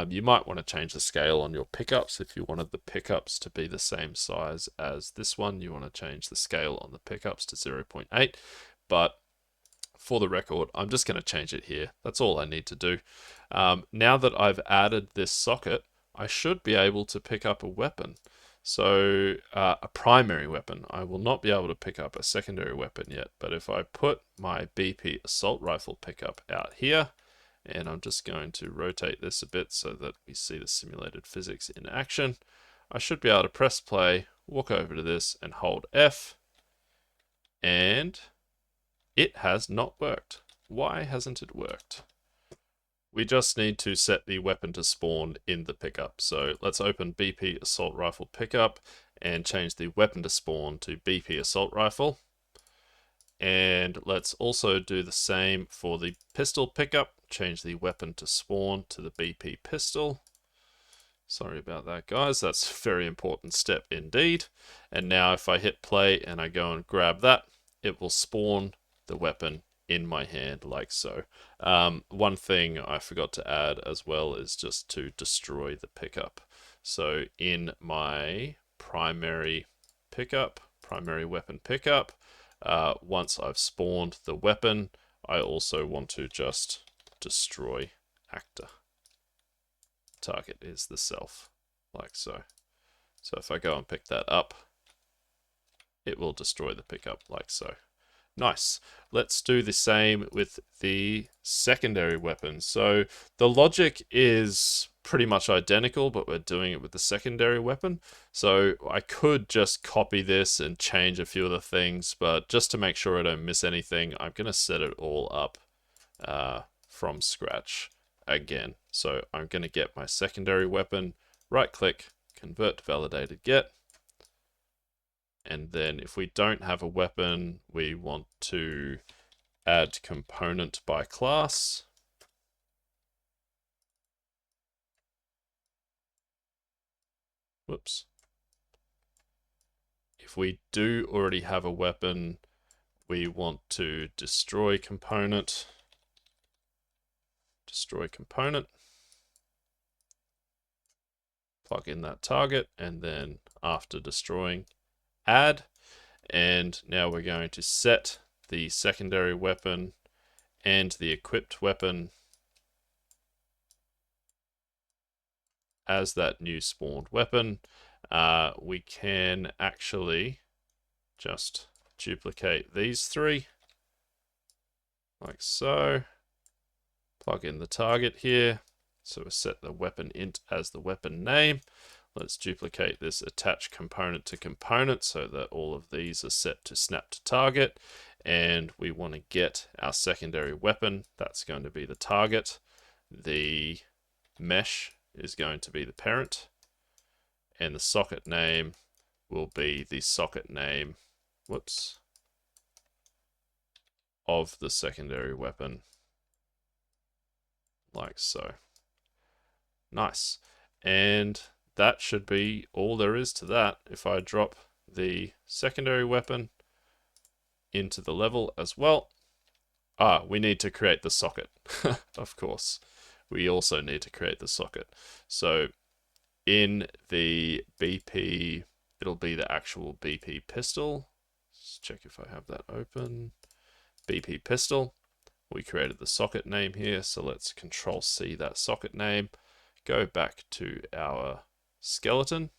You might want to change the scale on your pickups. If you wanted the pickups to be the same size as this one, you want to change the scale on the pickups to 0.8. But for the record, I'm just going to change it here. That's all I need to do. Now that I've added this socket, I should be able to pick up a weapon. So a primary weapon. I will not be able to pick up a secondary weapon yet, but if I put my BP assault rifle pickup out here, and I'm just going to rotate this a bit so that we see the simulated physics in action, I should be able to press play, walk over to this and hold F, and it has not worked. Why hasn't it worked? We just need to set the weapon to spawn in the pickup. So let's open BP assault rifle pickup and change the weapon to spawn to BP assault rifle. And let's also do the same for the pistol pickup. Change the weapon to spawn to the BP pistol. Sorry about that, guys. That's a very important step indeed. And now if I hit play and I go and grab that, it will spawn the weapon in my hand like so. One thing I forgot to add as well is just to destroy the pickup. So in my primary weapon pickup, once I've spawned the weapon, I also want to just destroy actor. Target is the self, like so. So if I go and pick that up, it will destroy the pickup like so. Nice. Let's do the same with the secondary weapon. So the logic is pretty much identical, but we're doing it with the secondary weapon. So I could just copy this and change a few of the things, but just to make sure I don't miss anything, I'm going to set it all up from scratch again. So I'm going to get my secondary weapon, right click, convert to validated get. And then if we don't have a weapon, we want to add component by class. Whoops. If we do already have a weapon, we want to destroy component. Destroy component. Plug in that target, and then after destroying, add. And now we're going to set the secondary weapon and the equipped weapon as that new spawned weapon. We can actually just duplicate these three like so. Plug in the target here. So we set the weapon int as the weapon name. Let's duplicate this attach component to component so that all of these are set to snap to target. And we want to get our secondary weapon. That's going to be the target. The mesh is going to be the parent. And the socket name will be the socket name, whoops, of the secondary weapon. Like so. Nice. And that should be all there is to that. If I drop the secondary weapon into the level as well. We need to create the socket. Of course. We also need to create the socket. So in the BP, it'll be the actual BP pistol. Let's check if I have that open. BP pistol. We created the socket name here, so let's Control C that socket name. Go back to our skeleton.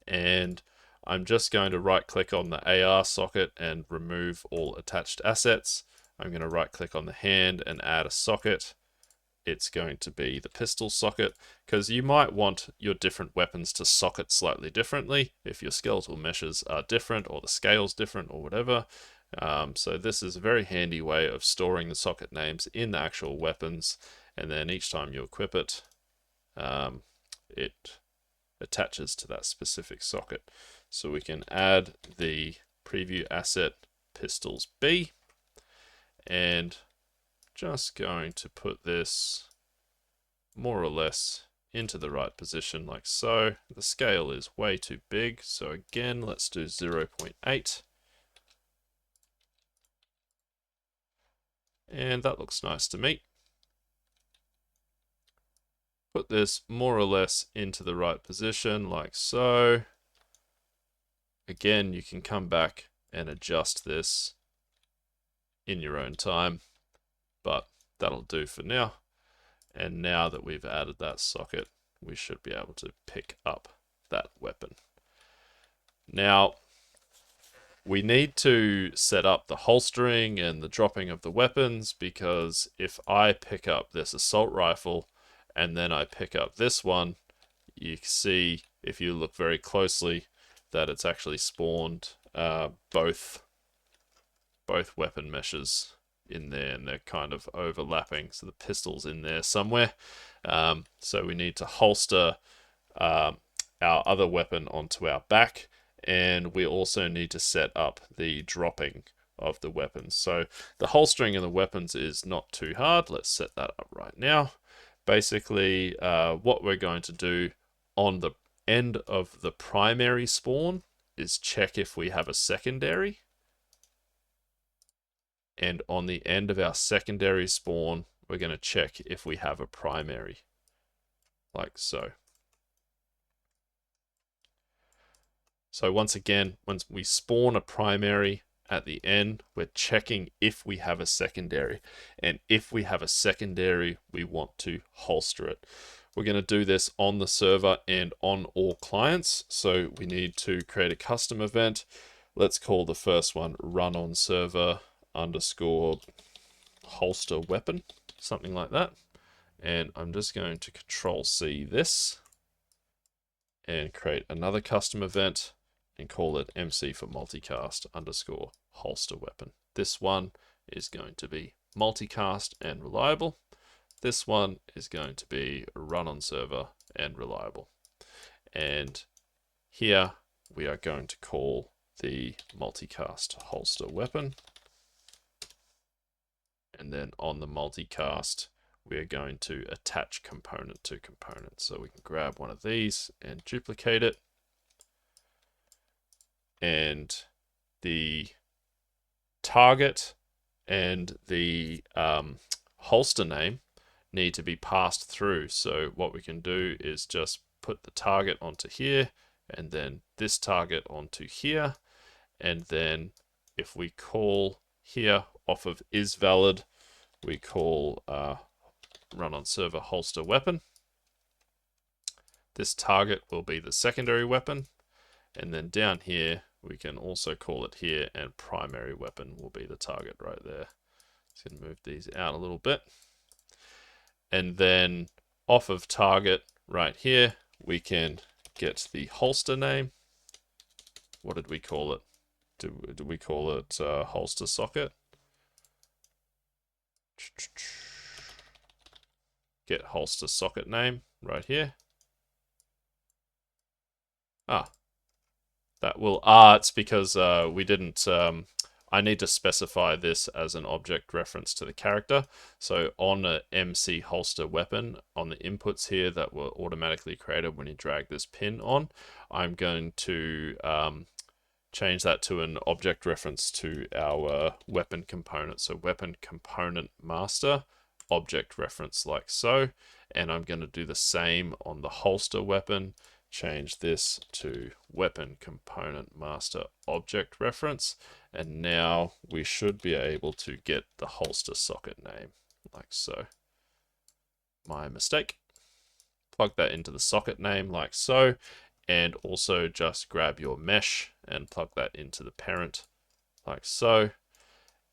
And I'm just going to right click on the AR socket and remove all attached assets. I'm going to right click on the hand and add a socket. It's going to be the pistol socket, because you might want your different weapons to socket slightly differently if your skeletal meshes are different or the scale's different or whatever. So this is a very handy way of storing the socket names in the actual weapons, and then each time you equip it, it attaches to that specific socket. So we can add the preview asset pistols B, and just going to put this more or less into the right position like so. The scale is way too big, so again, let's do 0.8. And that looks nice to me. Put this more or less into the right position like so. Again, you can come back and adjust this in your own time, but that'll do for now. And now that we've added that socket, we should be able to pick up that weapon. Now, we need to set up the holstering and the dropping of the weapons, because if I pick up this assault rifle and then I pick up this one, you can see, if you look very closely, that it's actually spawned both weapon meshes in there, and they're kind of overlapping. So the pistol's in there somewhere. So we need to holster our other weapon onto our back, and we also need to set up the dropping of the weapons. So the holstering of the weapons is not too hard. Let's set that up right now. Basically, what we're going to do on the end of the primary spawn is check if we have a secondary. And on the end of our secondary spawn, we're going to check if we have a primary, like so. So once again, once we spawn a primary at the end, we're checking if we have a secondary. And if we have a secondary, we want to holster it. We're going to do this on the server and on all clients. So we need to create a custom event. let's call the first one run on server underscore holster weapon, something like that. And I'm just going to Control C this and create another custom event and call it MC for multicast underscore holster weapon. This one is going to be multicast and reliable. This one is going to be run on server and reliable. And here we are going to call the multicast holster weapon. And then on the multicast, we are going to attach component to component. So we can grab one of these and duplicate it. And the target and the holster name need to be passed through. So what we can do is just put the target onto here, and then this target onto here. And then if we call here off of isValid, we call run on server holster weapon. This target will be the secondary weapon. And then down here, we can also call it here, and primary weapon will be the target right there. Just gonna move these out a little bit. And then off of target right here, we can get the holster name. What did we call it? Do we call it holster socket? Get holster socket name right here. That will, it's because we didn't, I need to specify this as an object reference to the character. So on a MC holster weapon, on the inputs here that were automatically created when you drag this pin on, I'm going to change that to an object reference to our weapon component. So weapon component master, object reference like so. And I'm going to do the same on the holster weapon. Change this to weapon component master object reference. And now we should be able to get the holster socket name like so. My mistake. Plug that into the socket name like so. And also just grab your mesh and plug that into the parent like so.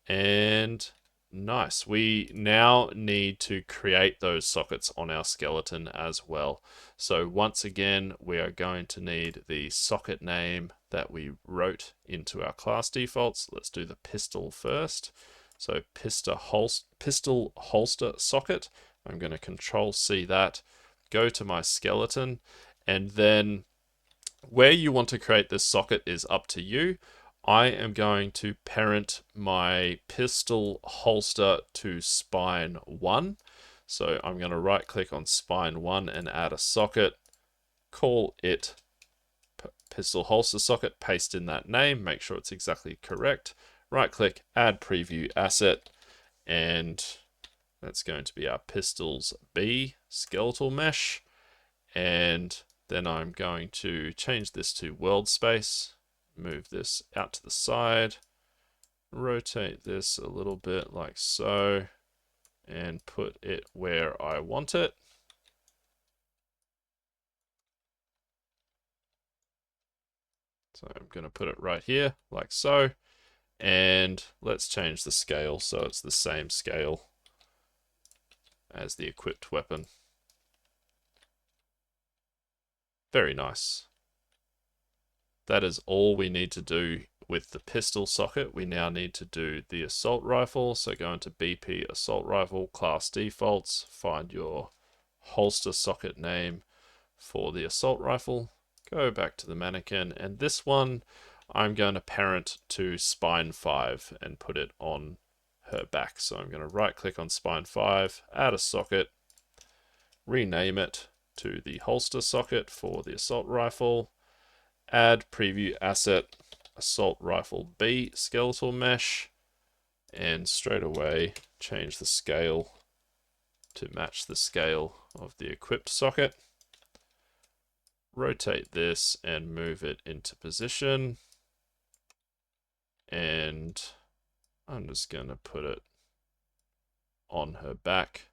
And nice. We now need to create those sockets on our skeleton as well. So once again, we are going to need the socket name that we wrote into our class defaults. Let's do the pistol first. So pistol holster socket. I'm going to Control C that, go to my skeleton, and then where you want to create this socket is up to you. I am going to parent my pistol holster to spine 1. So I'm going to right click on spine 1 and add a socket, call it pistol holster socket, paste in that name, make sure it's exactly correct, right click, add preview asset, and that's going to be our pistols B skeletal mesh. And then I'm going to change this to world space, move this out to the side, rotate this a little bit like so, and put it where I want it. So I'm going to put it right here like so. And let's change the scale so it's the same scale as the equipped weapon. Very nice. That is all we need to do with the pistol socket. We now need to do the assault rifle. So go into BP assault rifle, class defaults, find your holster socket name for the assault rifle, go back to the mannequin, and this one I'm going to parent to spine 5 and put it on her back. So I'm going to right click on spine 5, add a socket, rename it to the holster socket for the assault rifle, add preview asset assault rifle B skeletal mesh, and straight away change the scale to match the scale of the equipped socket. Rotate this and move it into position. And I'm just going to put it on her back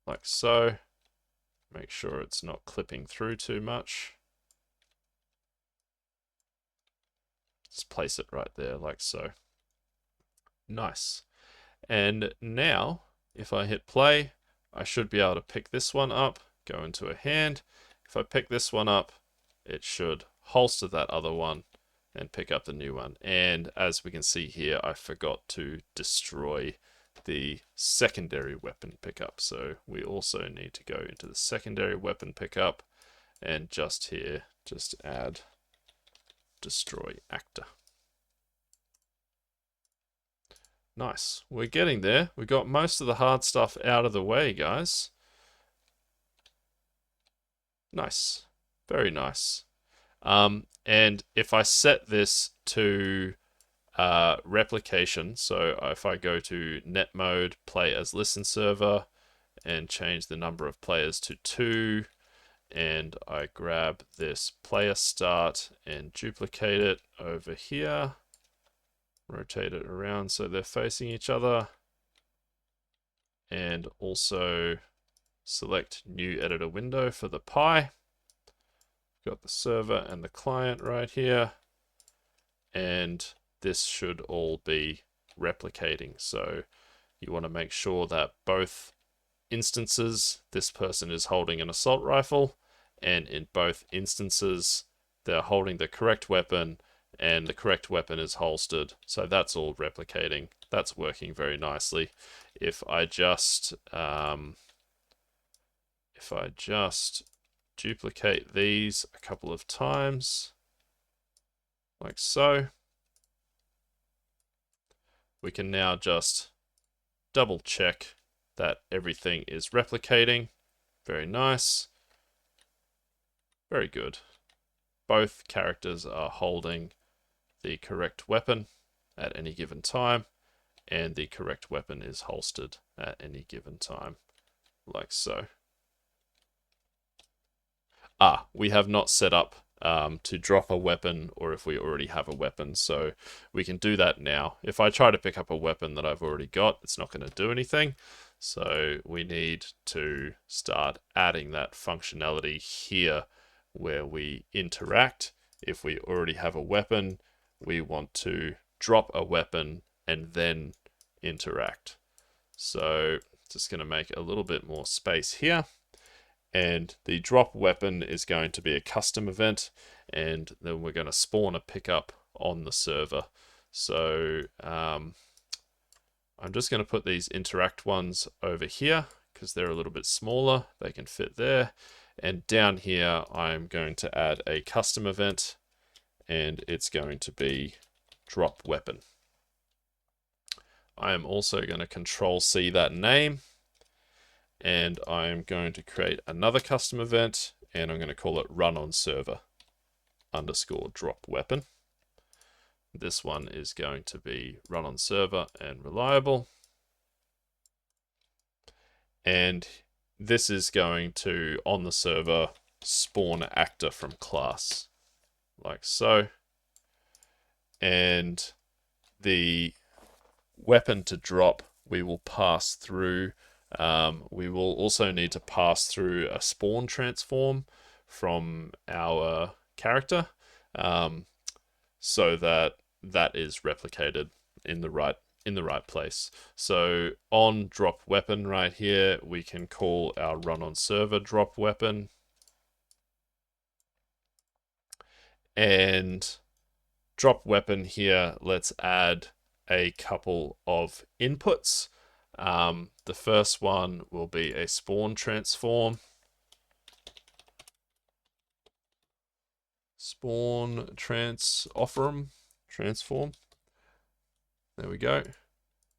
like so. Make sure it's not clipping through too much. Just place it right there like so. Nice. And now, if I hit play, I should be able to pick this one up, go into a hand. If I pick this one up, it should holster that other one and pick up the new one. And as we can see here, I forgot to destroy the secondary weapon pickup. So we also need to go into the secondary weapon pickup and just here, just add destroy actor. Nice. We're getting there. We got most of the hard stuff out of the way, guys. Nice. Very nice. And if I set this to replication, so if I go to net mode, play as listen server, and change the number of players to 2, and I grab this player start and duplicate it over here, rotate it around so they're facing each other, and also select new editor window for the Pi. Got the server and the client right here, and this should all be replicating. So you want to make sure that both instances this person is holding an assault rifle, and in both instances they're holding the correct weapon and the correct weapon is holstered. So that's all replicating. That's working very nicely. If I just duplicate these a couple of times like so, we can now just double check that everything is replicating. Very nice. Very good. Both characters are holding the correct weapon at any given time, and the correct weapon is holstered at any given time, like so. We have not set up to drop a weapon, or if we already have a weapon, so we can do that now. If I try to pick up a weapon that I've already got, it's not going to do anything. So we need to start adding that functionality here where we interact. If we already have a weapon, we want to drop a weapon and then interact. So just going to make a little bit more space here. And the drop weapon is going to be a custom event, and then we're going to spawn a pickup on the server. So I'm just going to put these interact ones over here because they're a little bit smaller. They can fit there. And down here, I'm going to add a custom event, and it's going to be drop weapon. I am also going to Control-C that name, and I'm going to create another custom event, and I'm going to call it run on server underscore drop weapon. This one is going to be run on server and reliable. And this is going to, on the server, spawn an actor from class, like so. And the weapon to drop, we will pass through. We will also need to pass through a spawn transform from our character, so that is replicated in the right place. So on drop weapon right here, we can call our run on server drop weapon, and drop weapon here, let's add a couple of inputs. The first one will be a spawn transform. Spawn transform. There we go.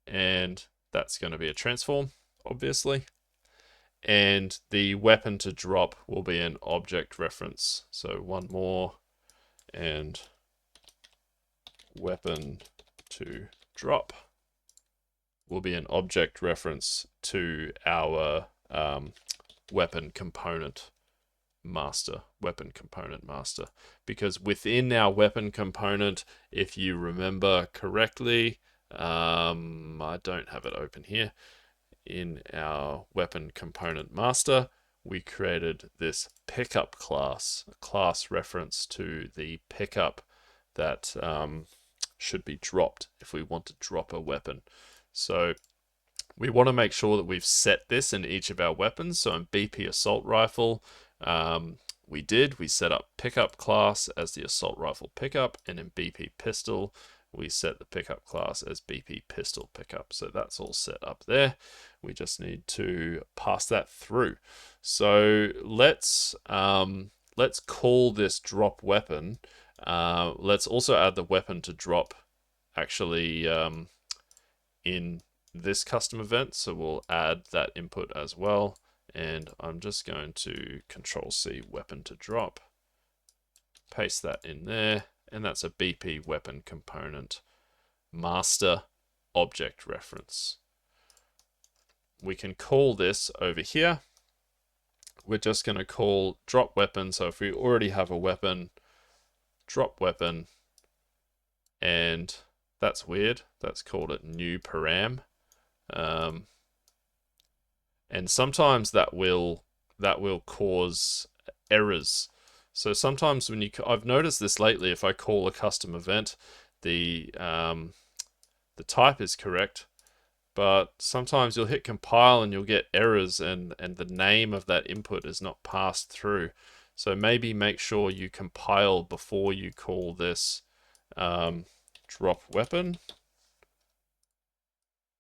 And that's going to be a transform, obviously. And the weapon to drop will be an object reference. So one more, and weapon to drop will be an object reference to our weapon component master, because within our weapon component, if you remember correctly, I don't have it open here, in our weapon component master, we created this pickup class, a class reference to the pickup that should be dropped if we want to drop a weapon. So we want to make sure that we've set this in each of our weapons. So in BP Assault Rifle, we set up pickup class as the assault rifle pickup, and in BP Pistol, we set the pickup class as BP Pistol pickup. So that's all set up there. We just need to pass that through. So let's call this drop weapon. Let's also add the weapon to drop actually in this custom event. So we'll add that input as well. And I'm just going to Control-C weapon to drop, paste that in there, and that's a BP weapon component master object reference. We can call this over here. We're just going to call drop weapon. So if we already have a weapon, drop weapon, and that's weird. That's called it new param. And sometimes that will cause errors. So sometimes when I've noticed this lately, if I call a custom event, the type is correct, but sometimes you'll hit compile and you'll get errors, and the name of that input is not passed through. So maybe make sure you compile before you call this drop weapon.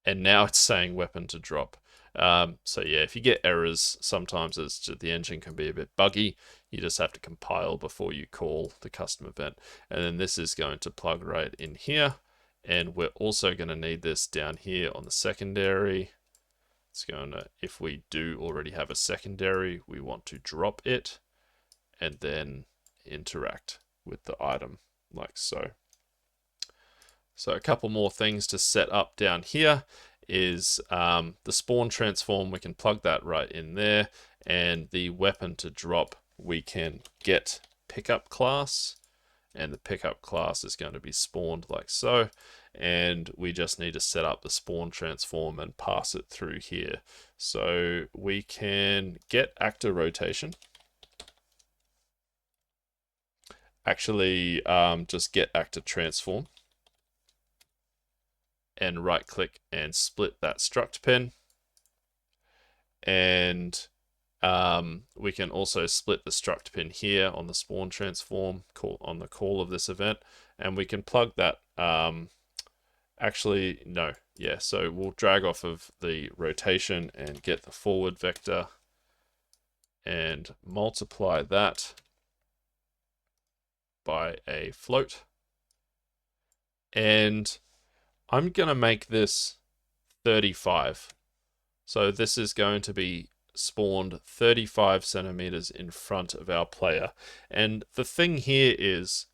And now it's saying weapon to drop. So yeah, if you get errors, sometimes the engine can be a bit buggy. You just have to compile before you call the custom event. And then this is going to plug right in here. And we're also going to need this down here on the secondary. It's going to, if we do already have a secondary, we want to drop it and then interact with the item like so. So a couple more things to set up down here is the spawn transform. We can plug that right in there, and the weapon to drop, we can get pickup class, and the pickup class is going to be spawned like so, and we just need to set up the spawn transform and pass it through here. So we can get actor rotation. Actually, just get actor transform, and right click and split that struct pin. And we can also split the struct pin here on the spawn transform on the call of this event, and we can plug that. Actually, no, yeah. So we'll drag off of the rotation and get the forward vector and multiply that by a float. And I'm going to make this 35. So this is going to be spawned 35 centimeters in front of our player. And the thing here is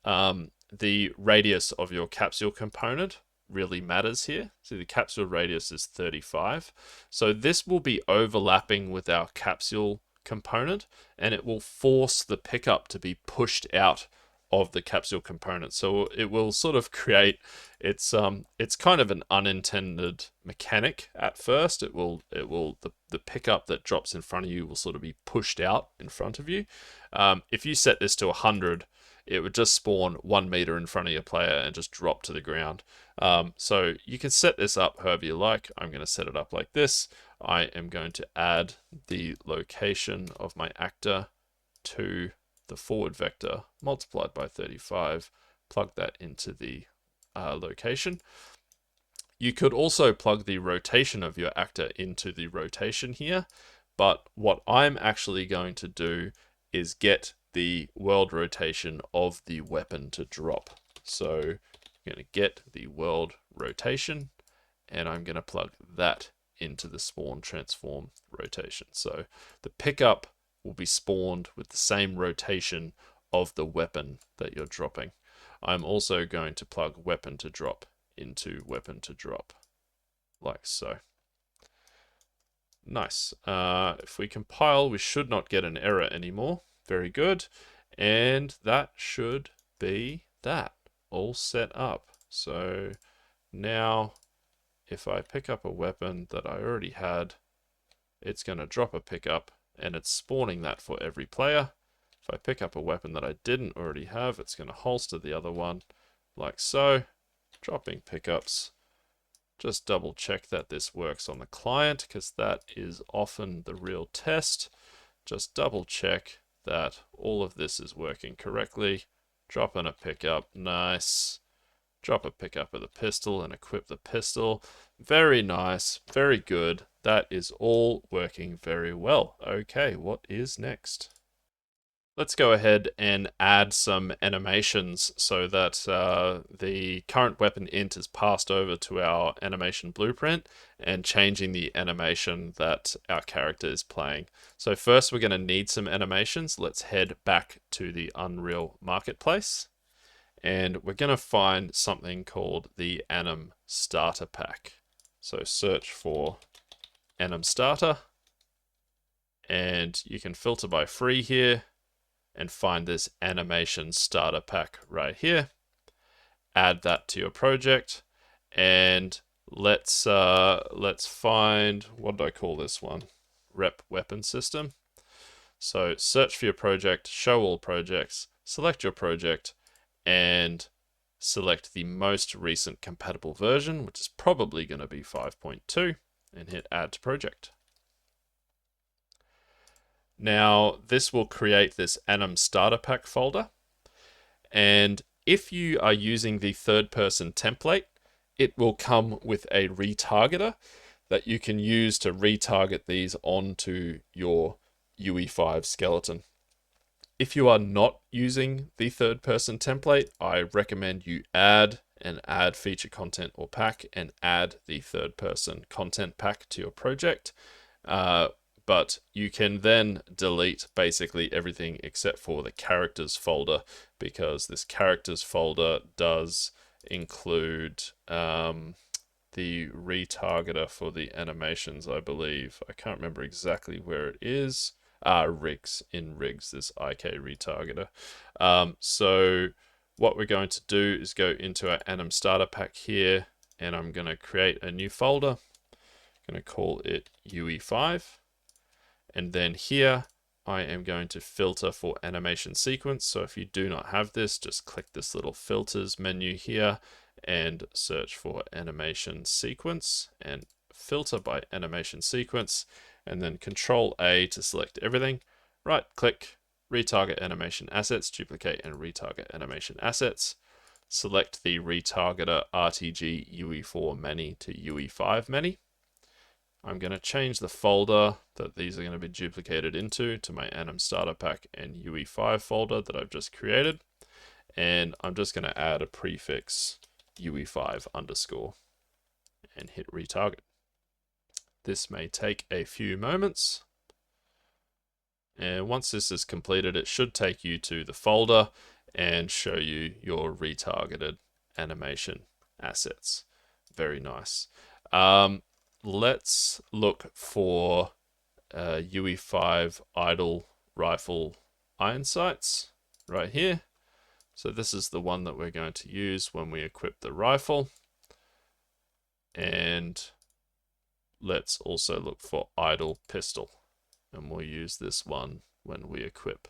the radius of your capsule component really matters here. So the capsule radius is 35. So this will be overlapping with our capsule component, and it will force the pickup to be pushed out of the capsule component. So it will sort of create, it's kind of an unintended mechanic at first. The pickup that drops in front of you will sort of be pushed out in front of you. If you set this to 100, it would just spawn 1 meter in front of your player and just drop to the ground. So you can set this up however you like. I'm going to set it up like this. I am going to add the location of my actor to the forward vector multiplied by 35, plug that into the location. You could also plug the rotation of your actor into the rotation here, but what I'm actually going to do is get the world rotation of the weapon to drop. So I'm going to get the world rotation, and I'm going to plug that into the spawn transform rotation. So the pickup will be spawned with the same rotation of the weapon that you're dropping. I'm also going to plug weapon to drop into weapon to drop, like so. Nice. If we compile, we should not get an error anymore. Very good. And that should be that. All set up. So now if I pick up a weapon that I already had, it's going to drop a pickup, and it's spawning that for every player. If I pick up a weapon that I didn't already have, it's going to holster the other one like so. Dropping pickups. Just double check that this works on the client, because that is often the real test. Just double check that all of this is working correctly. Drop in a pickup, nice. Drop a pickup of the pistol and equip the pistol. Very nice, very good. That is all working very well. Okay, what is next? Let's go ahead and add some animations so that the current weapon int is passed over to our animation blueprint and changing the animation that our character is playing. So first we're going to need some animations. Let's head back to the Unreal Marketplace and we're going to find something called the Anim Starter Pack. So search for Anim Starter and you can filter by free here and find this animation starter pack right here. Add that to your project, and let's find, what did I call this one? Rep weapon system. So search for your project, show all projects, select your project, and select the most recent compatible version, which is probably going to be 5.2, and hit add to project. Now, this will create this Anim Starter Pack folder. And if you are using the third-person template, it will come with a retargeter that you can use to retarget these onto your UE5 skeleton. If you are not using the third-person template, I recommend you add feature content or pack and add the third-person content pack to your project. But you can then delete basically everything except for the characters folder, because this characters folder does include the retargeter for the animations, I believe. I can't remember exactly where it is. Rigs. In Rigs, this IK retargeter. So what we're going to do is go into our Anim Starter Pack here, and I'm going to create a new folder. I'm going to call it UE5. And then here, I am going to filter for animation sequence. So if you do not have this, just click this little filters menu here and search for animation sequence and filter by animation sequence, and then Control A to select everything. Right click, retarget animation assets, duplicate and retarget animation assets. Select the retargeter RTG UE4 many to UE5 many. I'm going to change the folder that these are going to be duplicated into to my Anim Starter Pack and UE5 folder that I've just created. And I'm just going to add a prefix UE5 underscore and hit retarget. This may take a few moments. And once this is completed, it should take you to the folder and show you your retargeted animation assets. Very nice. Let's look for UE5 idle rifle iron sights right here. So this is the one that we're going to use when we equip the rifle. And let's also look for idle pistol. And we'll use this one when we equip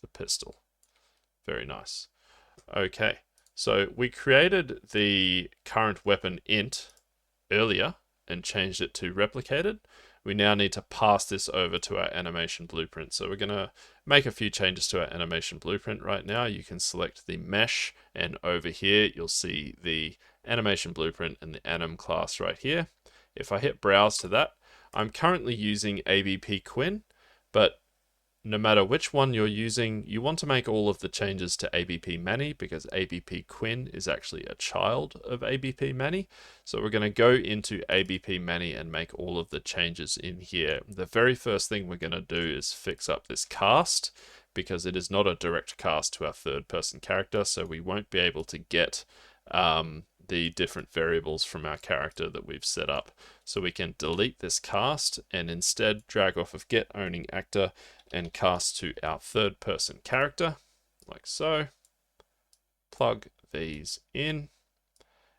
the pistol. Very nice. Okay, so we created the current weapon int earlier and changed it to replicated. We now need to pass this over to our animation blueprint. So we're going to make a few changes to our animation blueprint right now. You can select the mesh, and over here you'll see the animation blueprint and the anim class right here. If I hit browse to that, I'm currently using ABP Quinn, but no matter which one you're using, you want to make all of the changes to ABP Mani, because ABP Quinn is actually a child of ABP Mani. So we're going to go into ABP Mani and make all of the changes in here. The very first thing we're going to do is fix up this cast, because it is not a direct cast to our third person character, so we won't be able to get the different variables from our character that we've set up. So we can delete this cast and instead drag off of get owning actor and cast to our third person character, like so. Plug these in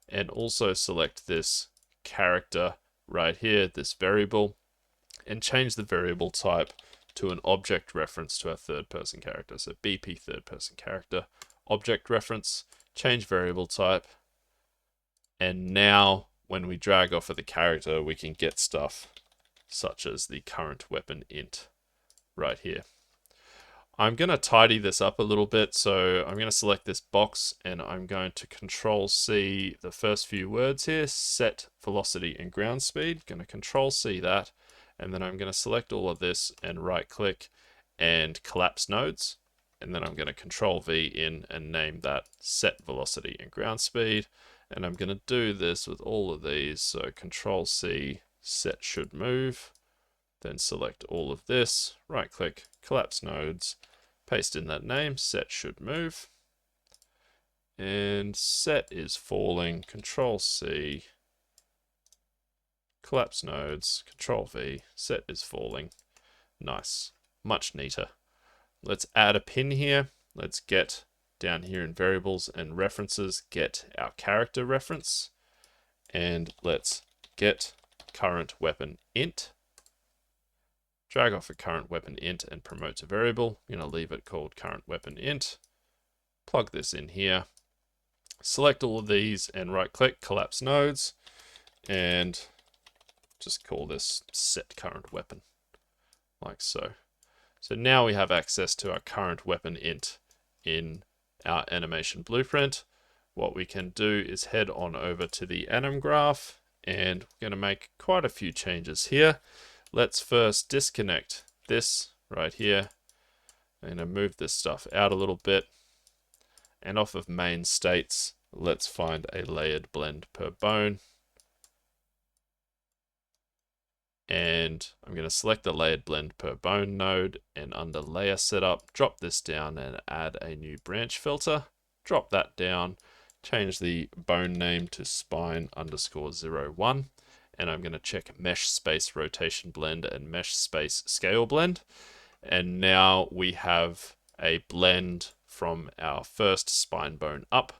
and also select this character right here, this variable, and change the variable type to an object reference to our third person character. So BP third person character, object reference, change variable type. And now when we drag off of the character, we can get stuff such as the current weapon int right here. I'm going to tidy this up a little bit. So I'm going to select this box and I'm going to Control C the first few words here, set velocity and ground speed. Going to Control C that. And then I'm going to select all of this and right click and collapse nodes. And then I'm going to Control V in and name that set velocity and ground speed. And I'm going to do this with all of these. So Control C, set should move. Then select all of this, right click, collapse nodes, paste in that name, set should move. And set is falling, Control C, collapse nodes, Control V, set is falling. Nice, much neater. Let's add a pin here. Let's get down here in variables and references, get our character reference. And let's get current weapon int. Drag off a current weapon int and promote to variable. I'm going to leave it called current weapon int. Plug this in here. Select all of these and right click, collapse nodes, and just call this set current weapon, like so. So now we have access to our current weapon int in our animation blueprint. What we can do is head on over to the anim graph, and we're going to make quite a few changes here. Let's first disconnect this right here. I'm going to move this stuff out a little bit. And off of main states, let's find a layered blend per bone. And I'm going to select the layered blend per bone node, and under layer setup, drop this down and add a new branch filter. Drop that down, change the bone name to spine _ 01. And I'm going to check mesh space rotation blend and mesh space scale blend. And now we have a blend from our first spine bone up,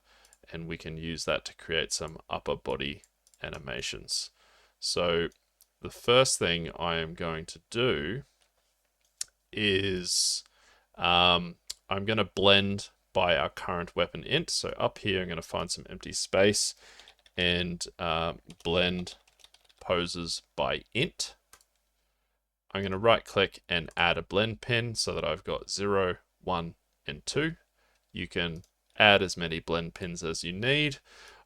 and we can use that to create some upper body animations. So the first thing I am going to do is I'm going to blend by our current weapon int. So up here, I'm going to find some empty space and blend poses by int. I'm going to right click and add a blend pin so that I've got 0, 1, and 2. You can add as many blend pins as you need.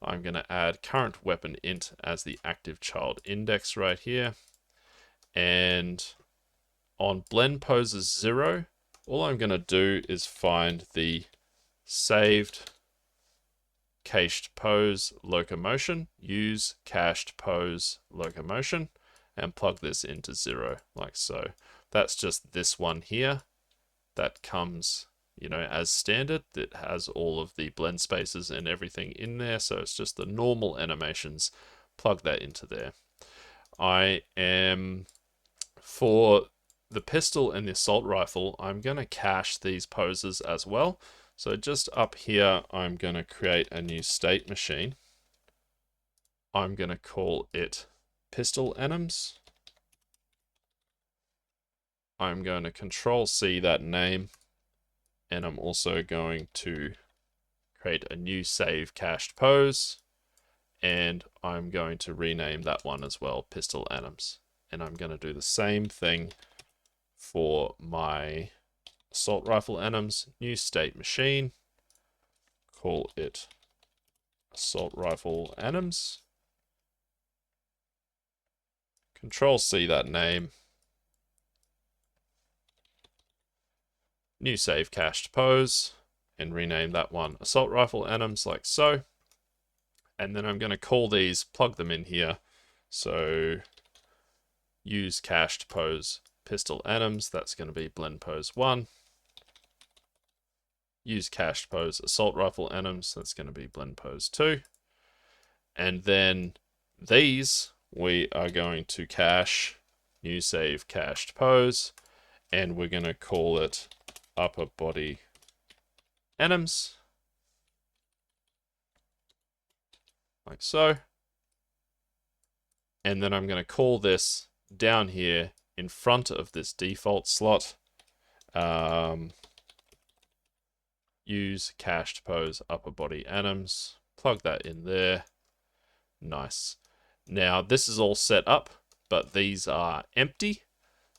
I'm going to add current weapon int as the active child index right here. And on blend poses 0, all I'm going to do is find the saved cached pose locomotion, use cached pose locomotion, and plug this into 0 like so. That's just this one here that comes, as standard. It has all of the blend spaces and everything in there, so it's just the normal animations. Plug that into there. I am, for the pistol and the assault rifle, I'm going to cache these poses as well. So just up here, I'm going to create a new state machine. I'm going to call it pistol anims. I'm going to Control C that name. And I'm also going to create a new save cached pose. And I'm going to rename that one as well, pistol anims. And I'm going to do the same thing for my assault rifle anims, new state machine, call it assault rifle anims, Control C that name, new save cached pose, and rename that one assault rifle anims like so. And then I'm going to call these, plug them in here. So use cached pose pistol anims, that's going to be blend pose 1. Use cached pose assault rifle anims, that's going to be blend pose 2. And then these we are going to cache new save cached pose, and we're going to call it upper body anims like so. And then I'm going to call this down here in front of this default slot. Use cached pose upper body anims. Plug that in there. Nice. Now this is all set up, but these are empty.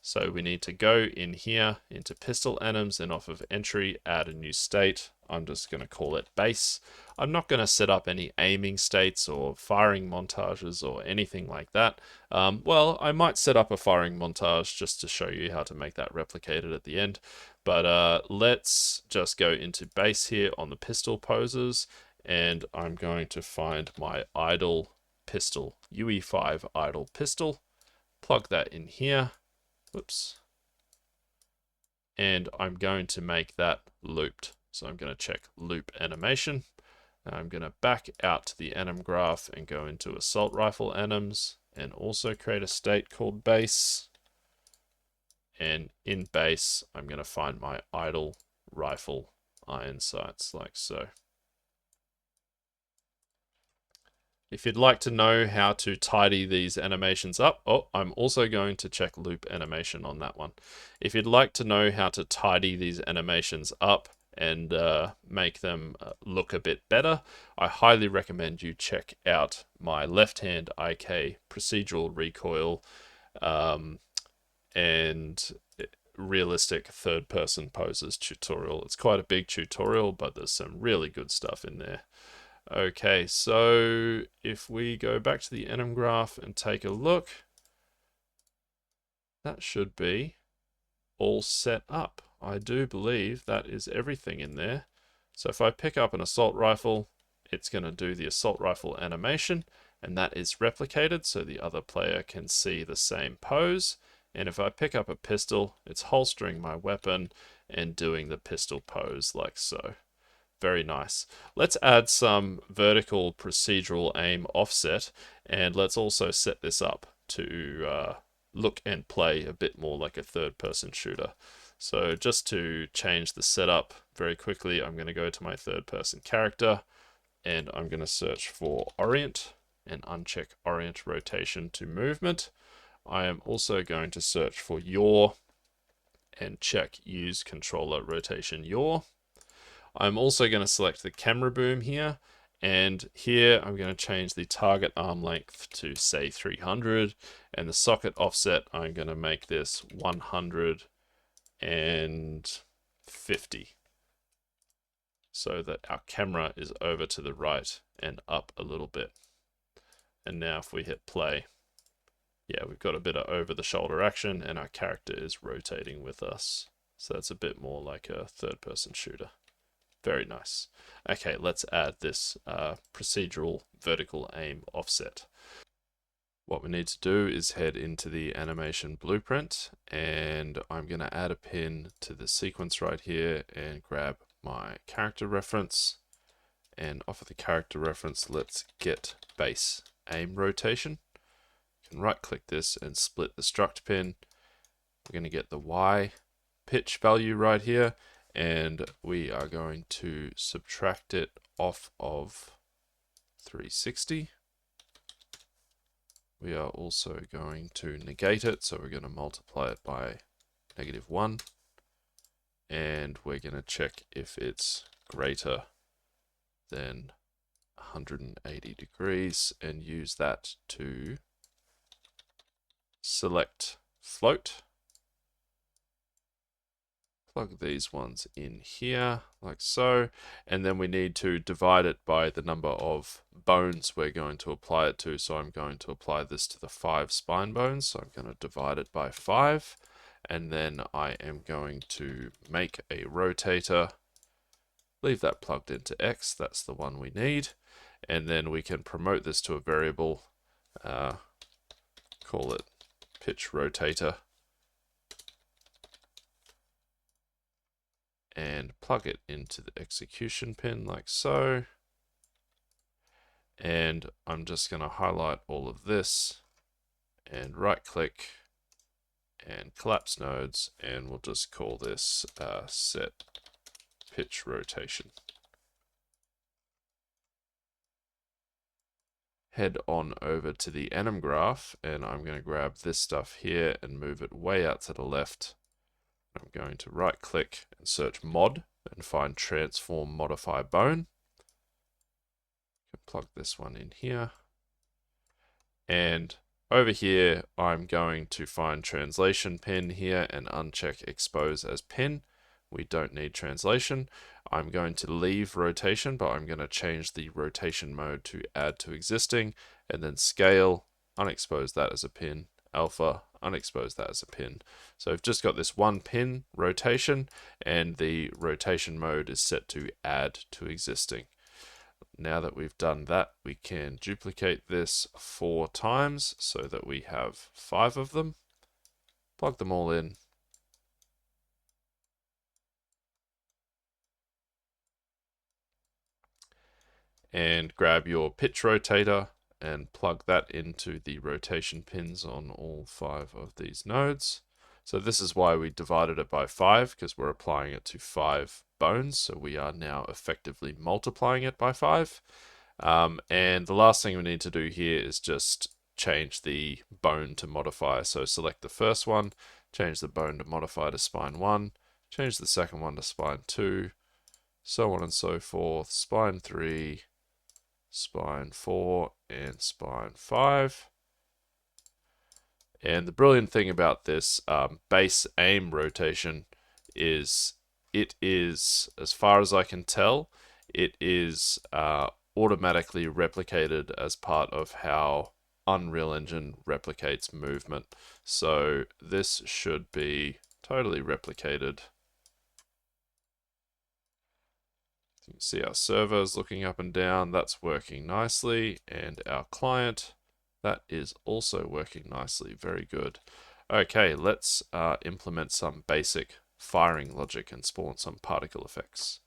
So we need to go in here into pistol anims and off of entry, add a new state. I'm just going to call it base. I'm not going to set up any aiming states or firing montages or anything like that. Well, I might set up a firing montage just to show you how to make that replicated at the end. But let's just go into base here on the pistol poses, and I'm going to find my idle pistol, UE5 idle pistol. Plug that in here. Whoops. And I'm going to make that looped. So I'm going to check loop animation. I'm going to back out to the anim graph and go into assault rifle anims and also create a state called base. And in base, I'm going to find my idle rifle iron sights like so. If you'd like to know how to tidy these animations up, I'm also going to check loop animation on that one. If you'd like to know how to tidy these animations up and make them look a bit better, I highly recommend you check out my left-hand IK procedural recoil and realistic third-person poses tutorial. It's quite a big tutorial, but there's some really good stuff in there. Okay, so if we go back to the anim graph and take a look, that should be all set up. I do believe that is everything in there. So if I pick up an assault rifle, it's going to do the assault rifle animation, and that is replicated so the other player can see the same pose. And if I pick up a pistol, it's holstering my weapon and doing the pistol pose like so. Very nice. Let's add some vertical procedural aim offset, and let's also set this up to look and play a bit more like a third-person shooter. So just to change the setup very quickly, I'm going to go to my third-person character, and I'm going to search for orient and uncheck orient rotation to movement. I am also going to search for yaw and check use controller rotation yaw. I'm also going to select the camera boom here, and here I'm going to change the target arm length to say 300, and the socket offset I'm going to make this 150, so that our camera is over to the right and up a little bit. And now if we hit play, yeah, we've got a bit of over the shoulder action and our character is rotating with us. So that's a bit more like a third person shooter. Very nice. Okay, let's add this procedural vertical aim offset. What we need to do is head into the animation blueprint, and I'm going to add a pin to the sequence right here and grab my character reference. And off of the character reference, let's get base aim rotation. You can right click this and split the struct pin. We're going to get the Y pitch value right here, and we are going to subtract it off of 360. We are also going to negate it, so we're going to multiply it by -1, and we're going to check if it's greater than 180 degrees and use that to select float. Plug these ones in here like so, and then we need to divide it by the number of bones we're going to apply it to. So I'm going to apply this to the 5 spine bones, so I'm going to divide it by 5, and then I am going to make a rotator, leave that plugged into X, that's the one we need, and then we can promote this to a variable, call it pitch rotator, and plug it into the execution pin like so. And I'm just going to highlight all of this and right click and collapse nodes, and we'll just call this set pitch rotation. head on over to the enum graph, and I'm going to grab this stuff here and move it way out to the left. I'm going to right click and search mod and find transform modify bone. Plug this one in here. And over here, I'm going to find translation pin here and uncheck expose as pin. We don't need translation. I'm going to leave rotation, but I'm going to change the rotation mode to add to existing, and then scale, unexpose that as a pin, alpha, unexpose that as a pin. So I've just got this one pin rotation, and the rotation mode is set to add to existing. Now that we've done that, we can duplicate this 4 times so that we have 5 of them. Plug them all in. And grab your pitch rotator and plug that into the rotation pins on all 5 of these nodes. So this is why we divided it by 5, because we're applying it to 5 bones. So we are now effectively multiplying it by 5. And the last thing we need to do here is just change the bone to modifier. So select the first one, change the bone to modifier to spine 1, change the second one to spine 2, so on and so forth, spine 3, spine 4, and spine 5. And the brilliant thing about this base aim rotation is it is, as far as I can tell, it is automatically replicated as part of how Unreal Engine replicates movement. So this should be totally replicated. You can see our server is looking up and down. That's working nicely. And our client, that is also working nicely. Very good. Okay, let's implement some basic firing logic and spawn some particle effects.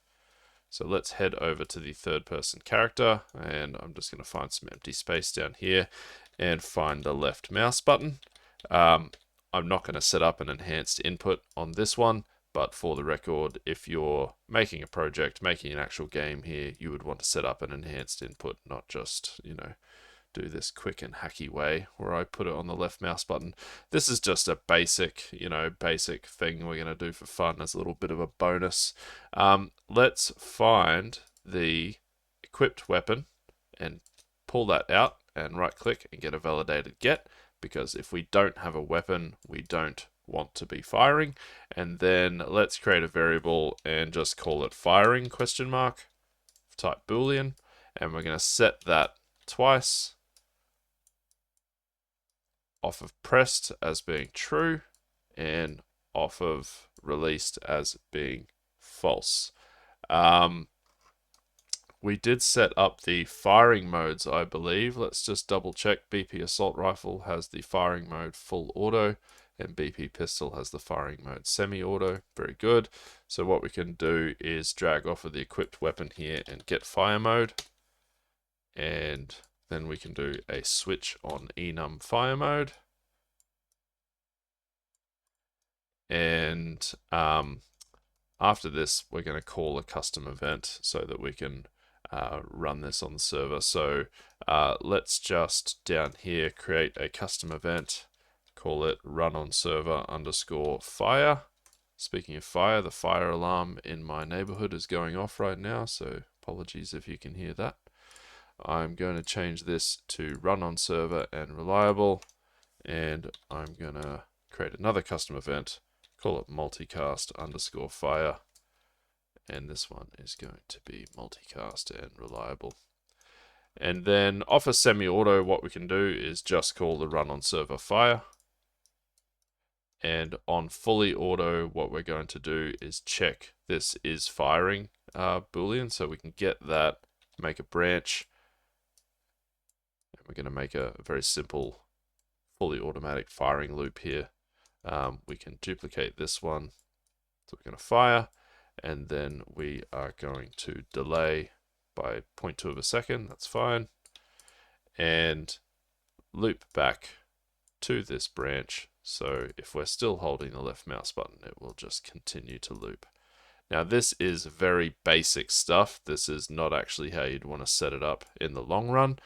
So let's head over to the third person character, and I'm just going to find some empty space down here and find the left mouse button. I'm not going to set up an enhanced input on this one, but for the record, if you're making a project, making an actual game here, you would want to set up an enhanced input, not just, do this quick and hacky way where I put it on the left mouse button. This is just a basic, basic thing we're going to do for fun as a little bit of a bonus. Let's find the equipped weapon and pull that out and right click and get a validated get, because if we don't have a weapon, we don't want to be firing. And then let's create a variable and just call it firing ? Type boolean, and we're going to set that twice, off of pressed as being true and off of released as being false. We did set up the firing modes, I believe. Let's just double check. BP Assault Rifle has the firing mode full auto, and BP Pistol has the firing mode semi-auto. Very good. So what we can do is drag off of the equipped weapon here and get fire mode. And then we can do a switch on enum fire mode. And after this, we're going to call a custom event so that we can run this on the server. So let's just down here create a custom event, call it run on server _ fire. Speaking of fire, the fire alarm in my neighborhood is going off right now, so apologies if you can hear that. I'm going to change this to run on server and reliable, and I'm going to create another custom event, call it multicast _ fire, and this one is going to be multicast and reliable. And then off of semi-auto, what we can do is just call the run on server fire. And on fully auto, what we're going to do is check this is firing boolean, so we can get that, make a branch, and we're going to make a very simple fully automatic firing loop here. We can duplicate this one, so we're going to fire, and then we are going to delay by 0.2 of a second, that's fine, and loop back to this branch. So if we're still holding the left mouse button, it will just continue to loop. Now this is very basic stuff. This is not actually how you'd want to set it up in the long run.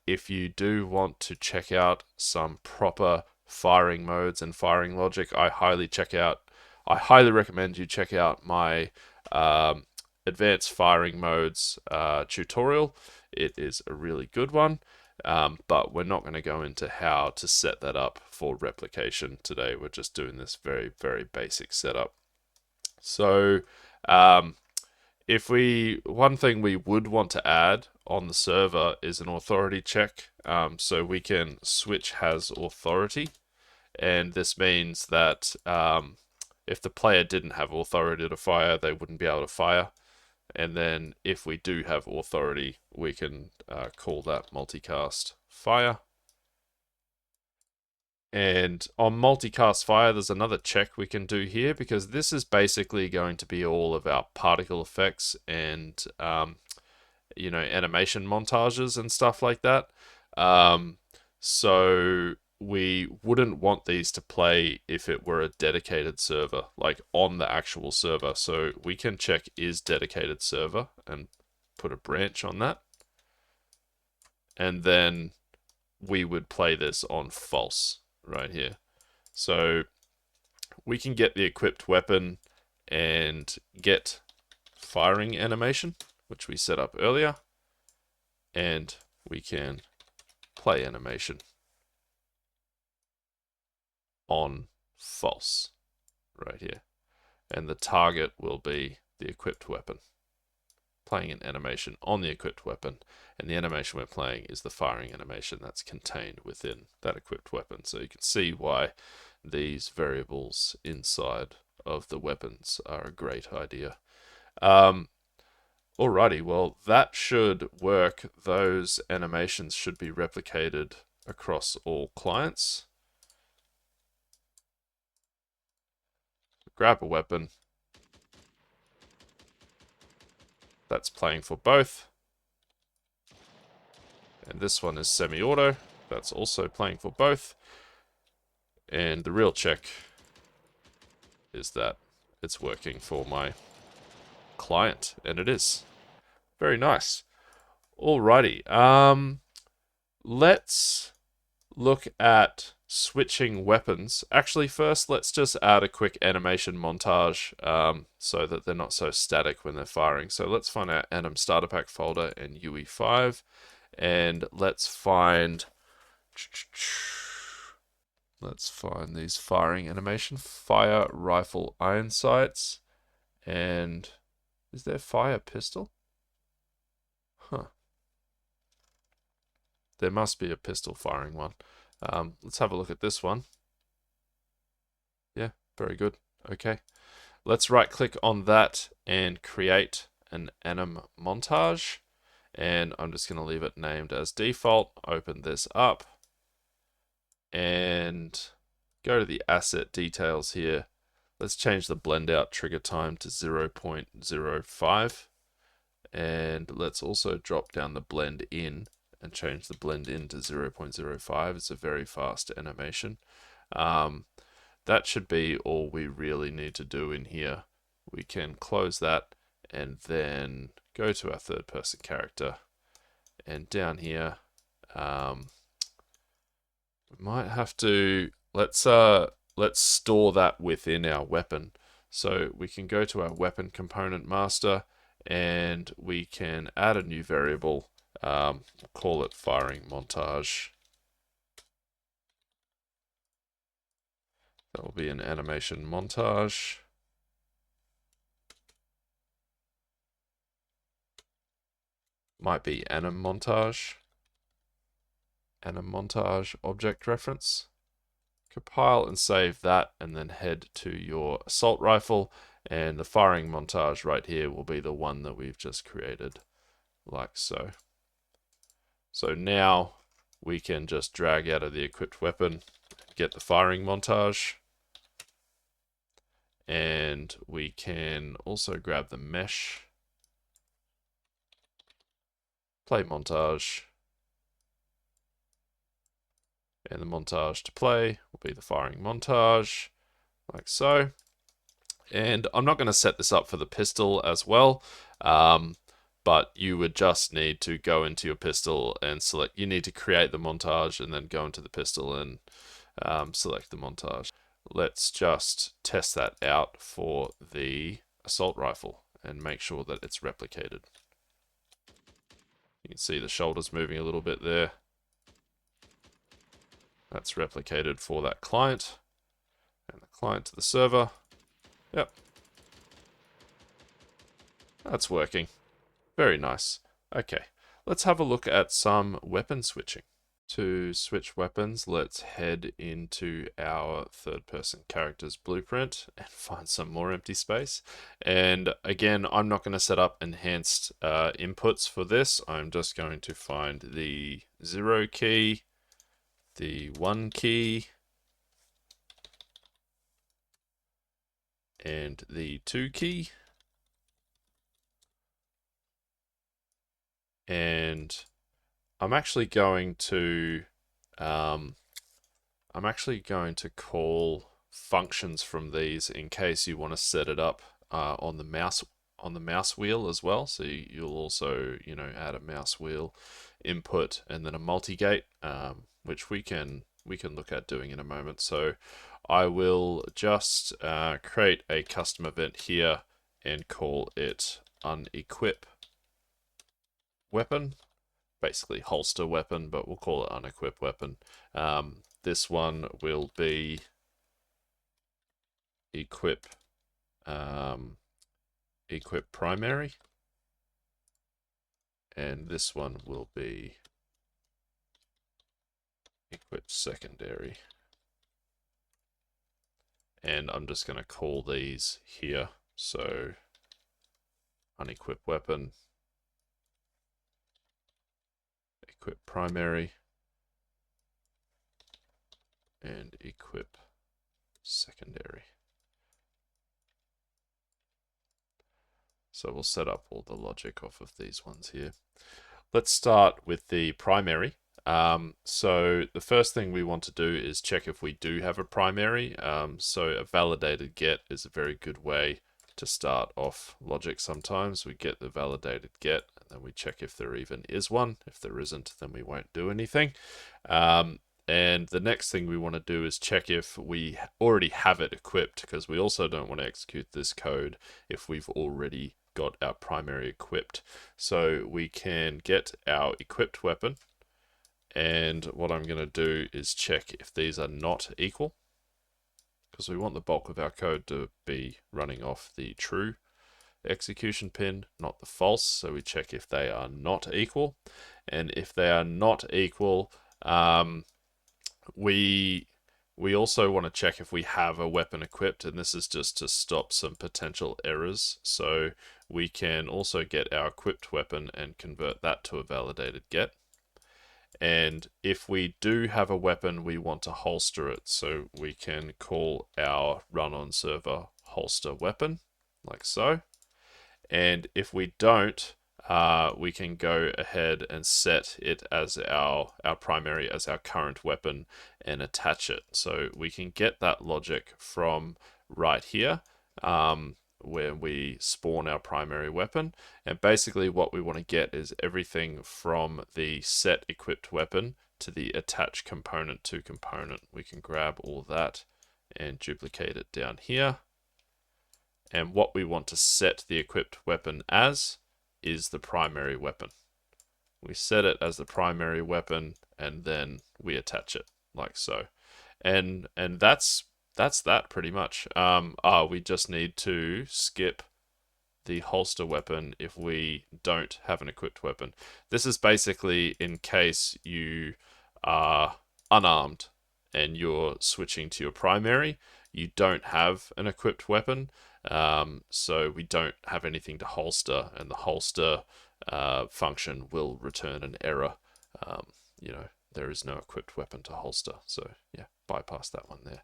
If you do want to check out some proper firing modes and firing logic, I highly recommend you check out my advanced firing modes tutorial. It is a really good one. But we're not going to go into how to set that up for replication today. We're just doing this very, very basic setup. So, one thing we would want to add on the server is an authority check. So we can switch has authority, and this means that if the player didn't have authority to fire, they wouldn't be able to fire. And then if we do have authority, we can call that multicast fire. And on multicast fire, there's another check we can do here, because this is basically going to be all of our particle effects and, animation montages and stuff like that. So we wouldn't want these to play if it were a dedicated server, like on the actual server. So we can check is dedicated server and put a branch on that. And then we would play this on false right here. So we can get the equipped weapon and get firing animation, which we set up earlier. And we can play animation on false right here, and the target will be the equipped weapon, playing an animation on the equipped weapon, and the animation we're playing is the firing animation that's contained within that equipped weapon. So you can see why these variables inside of the weapons are a great idea. Alrighty, well, that should work. Those animations should be replicated across all clients. Grab a weapon. That's playing for both. And this one is semi-auto. That's also playing for both. And the real check is that it's working for my client, and it is. Very nice. Alrighty. Let's look at switching weapons. Actually, first, let's just add a quick animation montage so that they're not so static when they're firing. So let's find our Anim Starter Pack folder in UE5, and let's find these firing animation, fire rifle iron sights, and is there fire pistol? Huh. There must be a pistol firing one. Let's have a look at this one. Yeah, very good. Okay. Let's right click on that and create an anim montage. And I'm just going to leave it named as default. Open this up and go to the asset details here. Let's change the blend out trigger time to 0.05. And let's also drop down the blend in and change the blend in to 0.05. It's a very fast animation. That should be all we really need to do in here. We can close that and then go to our third person character, and down here we might have to let's store that within our weapon. So we can go to our weapon component master and we can add a new variable. Call it firing montage. That will be an animation montage. Might be anim montage. Anim montage object reference. Compile and save that, and then head to your assault rifle, and the firing montage right here will be the one that we've just created, like so. So now we can just drag out of the equipped weapon, get the firing montage, and we can also grab the mesh, play montage, and the montage to play will be the firing montage, like so. And I'm not going to set this up for the pistol as well, but you would just need to go into your pistol and select, you need to create the montage and then go into the pistol and select the montage. Let's just test that out for the assault rifle and make sure that it's replicated. You can see the shoulders moving a little bit there. That's replicated for that client. And the client to the server. Yep. That's working. Very nice. Okay, let's have a look at some weapon switching. To switch weapons, let's head into our third-person character's blueprint and find some more empty space. And again, I'm not going to set up enhanced inputs for this. I'm just going to find the 0 key, the 1 key, and the 2 key. And I'm actually going to call functions from these in case you want to set it up on the mouse wheel as well. So you'll also add a mouse wheel input and then a multi-gate, which we can look at doing in a moment. So I will just create a custom event here and call it unequip weapon. Basically holster weapon, but we'll call it unequip weapon. This one will be equip primary, and this one will be equip secondary. And I'm just going to call these here. So unequip weapon, equip primary, and equip secondary. So we'll set up all the logic off of these ones here. Let's start with the primary. So the first thing we want to do is check if we do have a primary. So a validated get is a very good way to start off logic. Sometimes we get the validated get and then we check if there even is one. If there isn't, then we won't do anything. And the next thing we want to do is check if we already have it equipped, because we also don't want to execute this code if we've already got our primary equipped. So we can get our equipped weapon, and what I'm going to do is check if these are not equal, because we want the bulk of our code to be running off the true execution pin, not the false. So we check if they are not equal, and if they are not equal, we also want to check if we have a weapon equipped, and this is just to stop some potential errors. So we can also get our equipped weapon and convert that to a validated get. And if we do have a weapon, we want to holster it. So we can call our run on server holster weapon, like so. And if we don't, we can go ahead and set it as our primary, as our current weapon, and attach it. So we can get that logic from right here, where we spawn our primary weapon. And basically what we want to get is everything from the set equipped weapon to the attach component to component. We can grab all that and duplicate it down here. And what we want to set the equipped weapon as is the primary weapon. We set it as the primary weapon and then we attach it like so. And that's that pretty much. We just need to skip the holster weapon if we don't have an equipped weapon. This is basically in case you are unarmed and you're switching to your primary, you don't have an equipped weapon. So we don't have anything to holster, and the holster function will return an error. There is no equipped weapon to holster. So yeah, bypass that one there.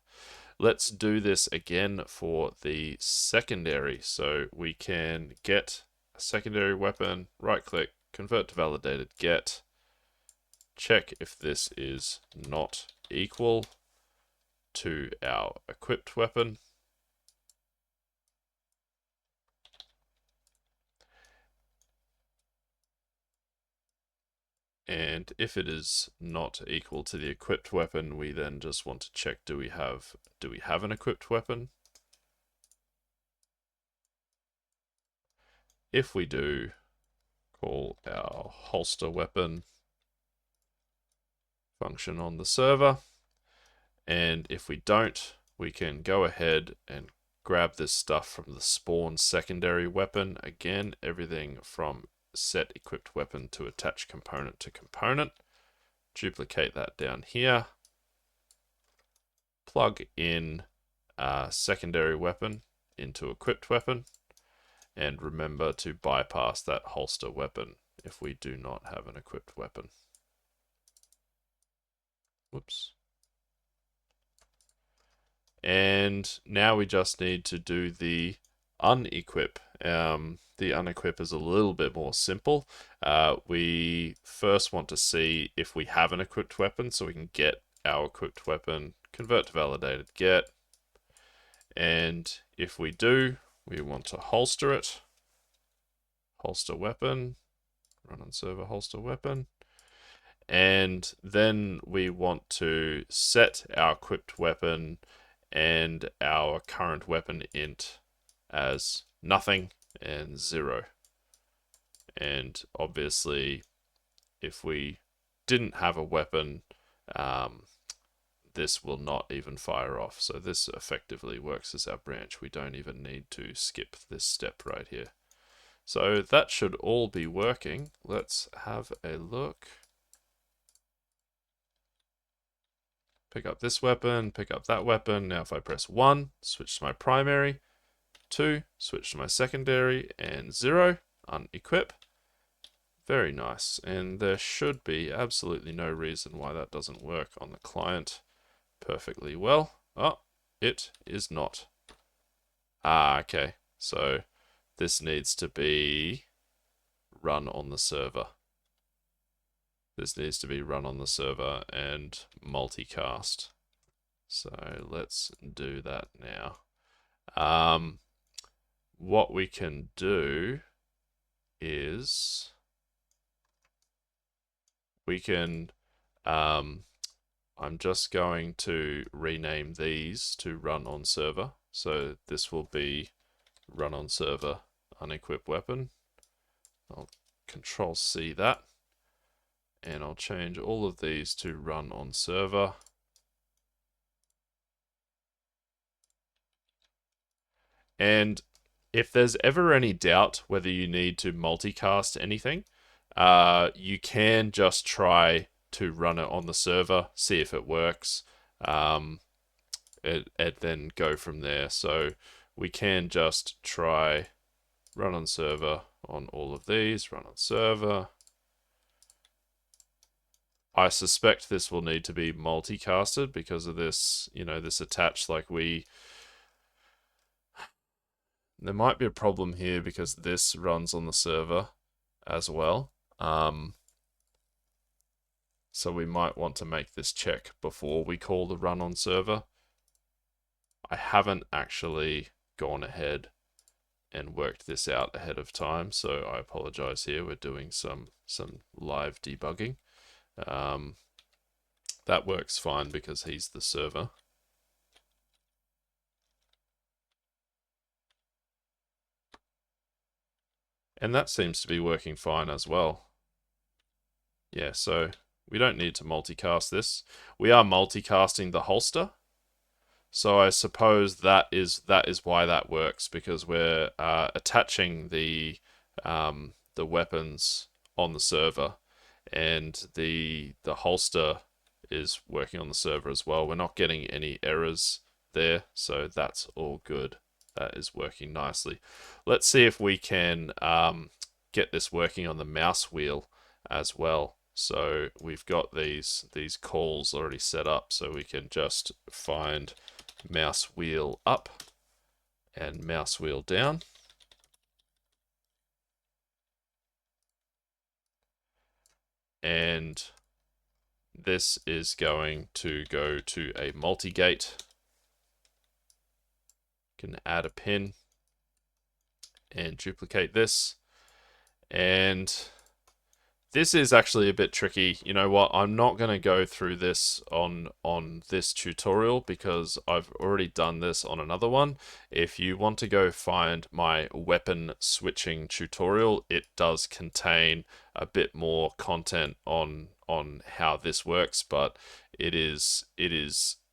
Let's do this again for the secondary. So we can get a secondary weapon, right click, convert to validated get, check if this is not equal to our equipped weapon. And if it is not equal to the equipped weapon, we then just want to check, do we have an equipped weapon? If we do, call our holster weapon function on the server. And if we don't, we can go ahead and grab this stuff from the spawn secondary weapon. Again, everything from set equipped weapon to attach component to component. Duplicate that down here. Plug in secondary weapon into equipped weapon. And remember to bypass that holster weapon if we do not have an equipped weapon. Whoops. And now we just need to do the unequip. The unequip is a little bit more simple. We first want to see if we have an equipped weapon, so we can get our equipped weapon, convert to validated get. And if we do, we want to holster it. Holster weapon, run on server holster weapon. And then we want to set our equipped weapon and our current weapon int as nothing and 0. And obviously, if we didn't have a weapon, this will not even fire off. So this effectively works as our branch. We don't even need to skip this step right here. So that should all be working. Let's have a look. Pick up this weapon, pick up that weapon. Now if I press 1, switch to my primary, 2, switch to my secondary, and 0, unequip. Very nice. And there should be absolutely no reason why that doesn't work on the client perfectly well. Oh, it is not. Okay. So this needs to be run on the server. This needs to be run on the server and multicast. So let's do that now. What we can do is we can, I'm just going to rename these to run on server. So this will be run on server unequipped weapon. I'll Control C that. And I'll change all of these to run on server. And if there's ever any doubt whether you need to multicast anything, you can just try to run it on the server, see if it works, and then go from there. So we can just try run on server on all of these, run on server. I suspect this will need to be multicasted because of this, this attach. There might be a problem here because this runs on the server as well. So we might want to make this check before we call the run on server. I haven't actually gone ahead and worked this out ahead of time, so I apologize here. We're doing some live debugging. That works fine because he's the server. And that seems to be working fine as well. Yeah, so we don't need to multicast this. We are multicasting the holster. So I suppose that is why that works, because we're attaching the weapons on the server, and the holster is working on the server as well. We're not getting any errors there, so that's all good. That is working nicely. Let's see if we can get this working on the mouse wheel as well. So we've got these calls already set up, so we can just find mouse wheel up and mouse wheel down. And this is going to go to a multi-gate. Can add a pin and duplicate this. And This is actually a bit tricky. You know what? I'm not going to go through this on this tutorial because I've already done this on another one. If you want to go find my weapon switching tutorial, it does contain a bit more content on how this works, but it is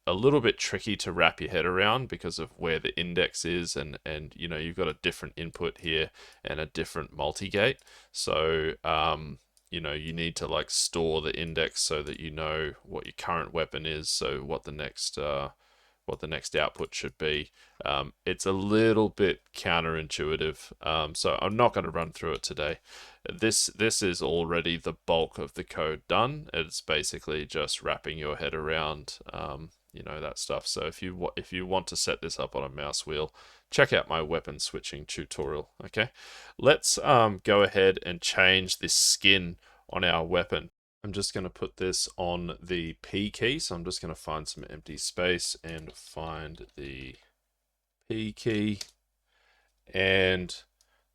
a little bit tricky to wrap your head around because of where the index is, and you know, you've got a different input here and a different multi-gate. So you know, you need to like store the index so that you know what your current weapon is, so what the next output should be. It's a little bit counterintuitive, so I'm not going to run through it today. This is already the bulk of the code done. It's basically just wrapping your head around you know, that stuff. So if you want to set this up on a mouse wheel, check out my weapon switching tutorial. Okay, let's go ahead and change this skin on our weapon. I'm just going to put this on the P key, so I'm just going to find some empty space and find the P key. And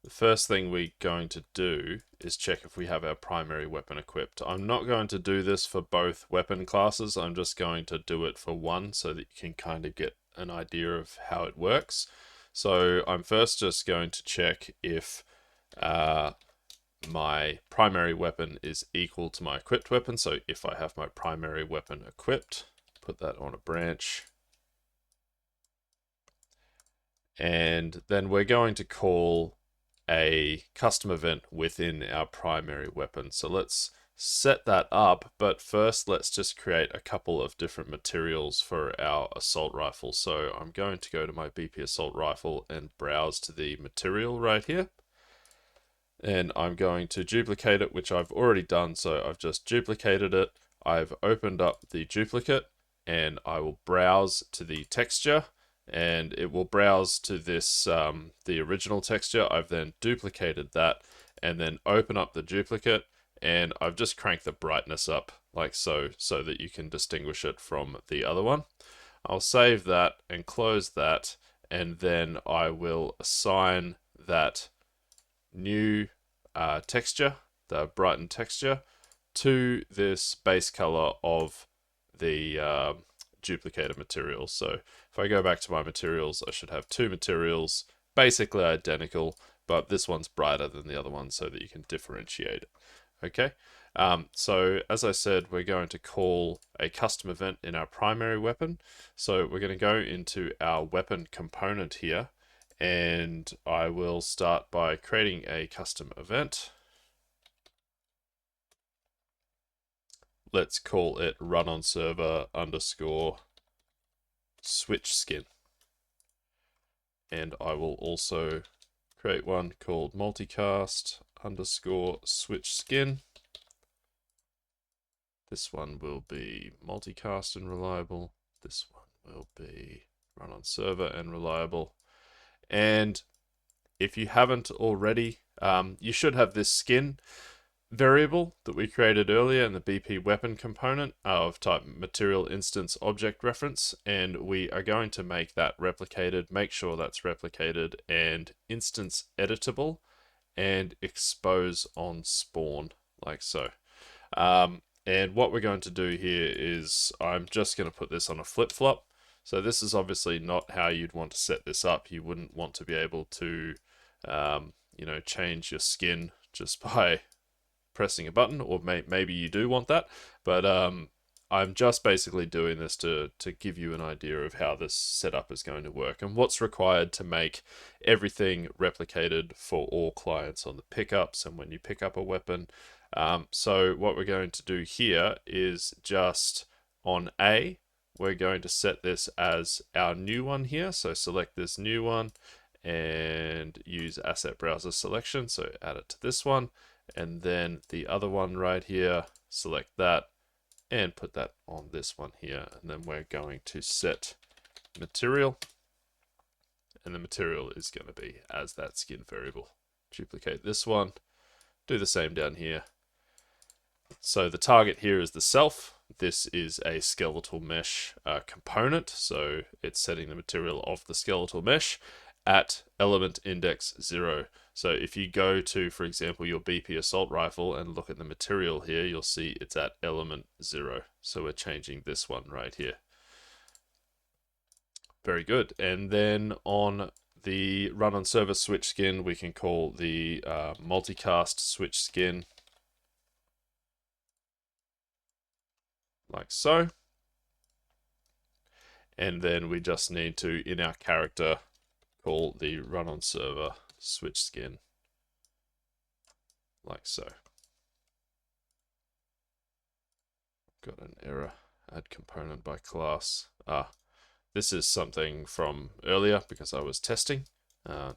the first thing we're going to do is check if we have our primary weapon equipped. I'm not going to do this for both weapon classes. I'm just going to do it for one so that you can kind of get an idea of how it works. So I'm first just going to check if my primary weapon is equal to my equipped weapon. So if I have my primary weapon equipped, put that on a branch. And then we're going to call a custom event within our primary weapon. So let's set that up, but first let's just create a couple of different materials for our assault rifle. So I'm going to go to my BP assault rifle and browse to the material right here. And I'm going to duplicate it, which I've already done. So I've just duplicated it. I've opened up the duplicate and I will browse to the texture, and it will browse to this, the original texture. I've then duplicated that and then open up the duplicate, and I've just cranked the brightness up like so that you can distinguish it from the other one. I'll save that and close that, and then I will assign that new texture, the brighten texture, to this base color of the duplicated material. So if I go back to my materials, I should have two materials basically identical, but this one's brighter than the other one so that you can differentiate it. Okay, so as I said, we're going to call a custom event in our primary weapon. So we're going to go into our weapon component here, and I will start by creating a custom event. Let's call it run on server underscore switch skin. And I will also create one called multicast underscore switch skin. This one will be multicast and reliable. This one will be run on server and reliable. And if you haven't already, you should have this skin variable that we created earlier in the BP weapon component of type material instance object reference, and we are going to make that replicated, make sure that's replicated and instance editable, and expose on spawn like so. And what we're going to do here is I'm just going to put this on a flip-flop. So this is obviously not how you'd want to set this up. You wouldn't want to be able to you know, change your skin just by pressing a button, or maybe you do want that, but I'm just basically doing this to give you an idea of how this setup is going to work and what's required to make everything replicated for all clients on the pickups and when you pick up a weapon. So what we're going to do here is just on A, we're going to set this as our new one here. So select this new one and use asset browser selection. So add it to this one. And then the other one right here, select that and put that on this one here. And then we're going to set material, and the material is going to be as that skin variable. Duplicate this one, do the same down here. So the target here is the self. This is a skeletal mesh component. So it's setting the material of the skeletal mesh at element index 0. So if you go to, for example, your BP assault rifle and look at the material here, you'll see it's at element 0. So we're changing this one right here. Very good. And then on the run on server switch skin, we can call the multicast switch skin like so. And then we just need to, in our character, call the run on server switch skin like so. Got an error. Add component by class. This is something from earlier because I was testing.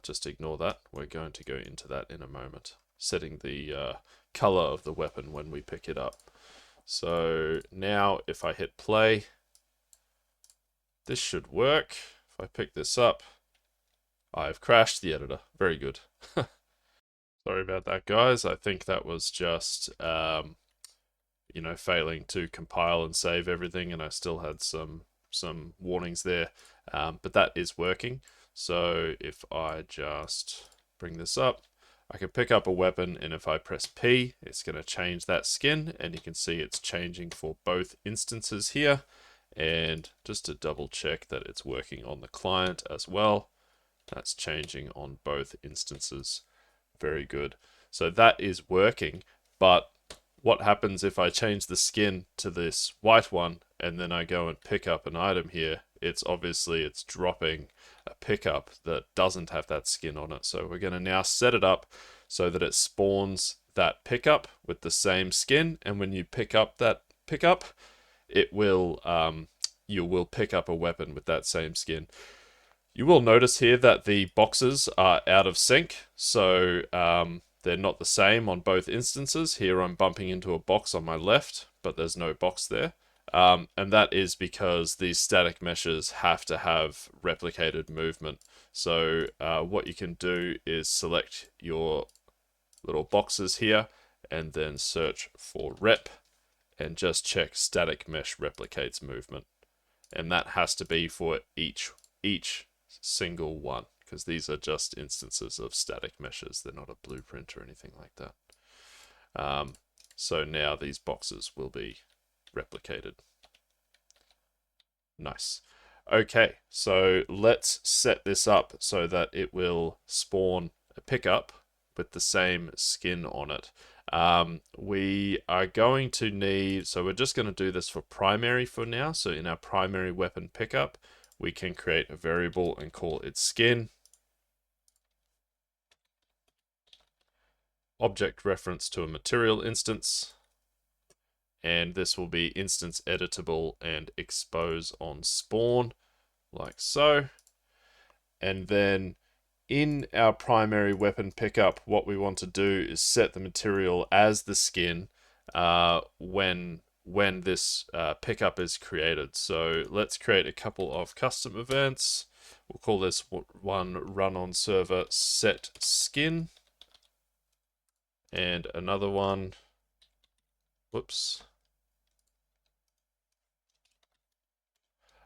Just ignore that. We're going to go into that in a moment. Setting the color of the weapon when we pick it up. So now if I hit play, this should work. If I pick this up, I've crashed the editor. Very good. Sorry about that, guys. I think that was just, you know, failing to compile and save everything, and I still had some warnings there, but that is working. So if I just bring this up, I can pick up a weapon, and if I press P, it's going to change that skin, and you can see it's changing for both instances here. And just to double check that it's working on the client as well, that's changing on both instances. Very good. So that is working, but what happens if I change the skin to this white one and then I go and pick up an item here? It's dropping a pickup that doesn't have that skin on it. So we're going to now set it up so that it spawns that pickup with the same skin, and when you pick up that pickup, it will you will pick up a weapon with that same skin. You will notice here that the boxes are out of sync, so they're not the same on both instances. Here I'm bumping into a box on my left, but there's no box there. And that is because these static meshes have to have replicated movement. So what you can do is select your little boxes here and then search for rep and just check static mesh replicates movement. And that has to be for each single one, because these are just instances of static meshes. They're not a blueprint or anything like that. So now these boxes will be replicated. Nice. Okay, so let's set this up so that it will spawn a pickup with the same skin on it. We are going to need, so we're just going to do this for primary for now. So in our primary weapon pickup, we can create a variable and call it skin. Object reference to a material instance. And this will be instance editable and expose on spawn, like so. And then in our primary weapon pickup, what we want to do is set the material as the skin when this pickup is created. So let's create a couple of custom events. We'll call this one run on server set skin, and another one,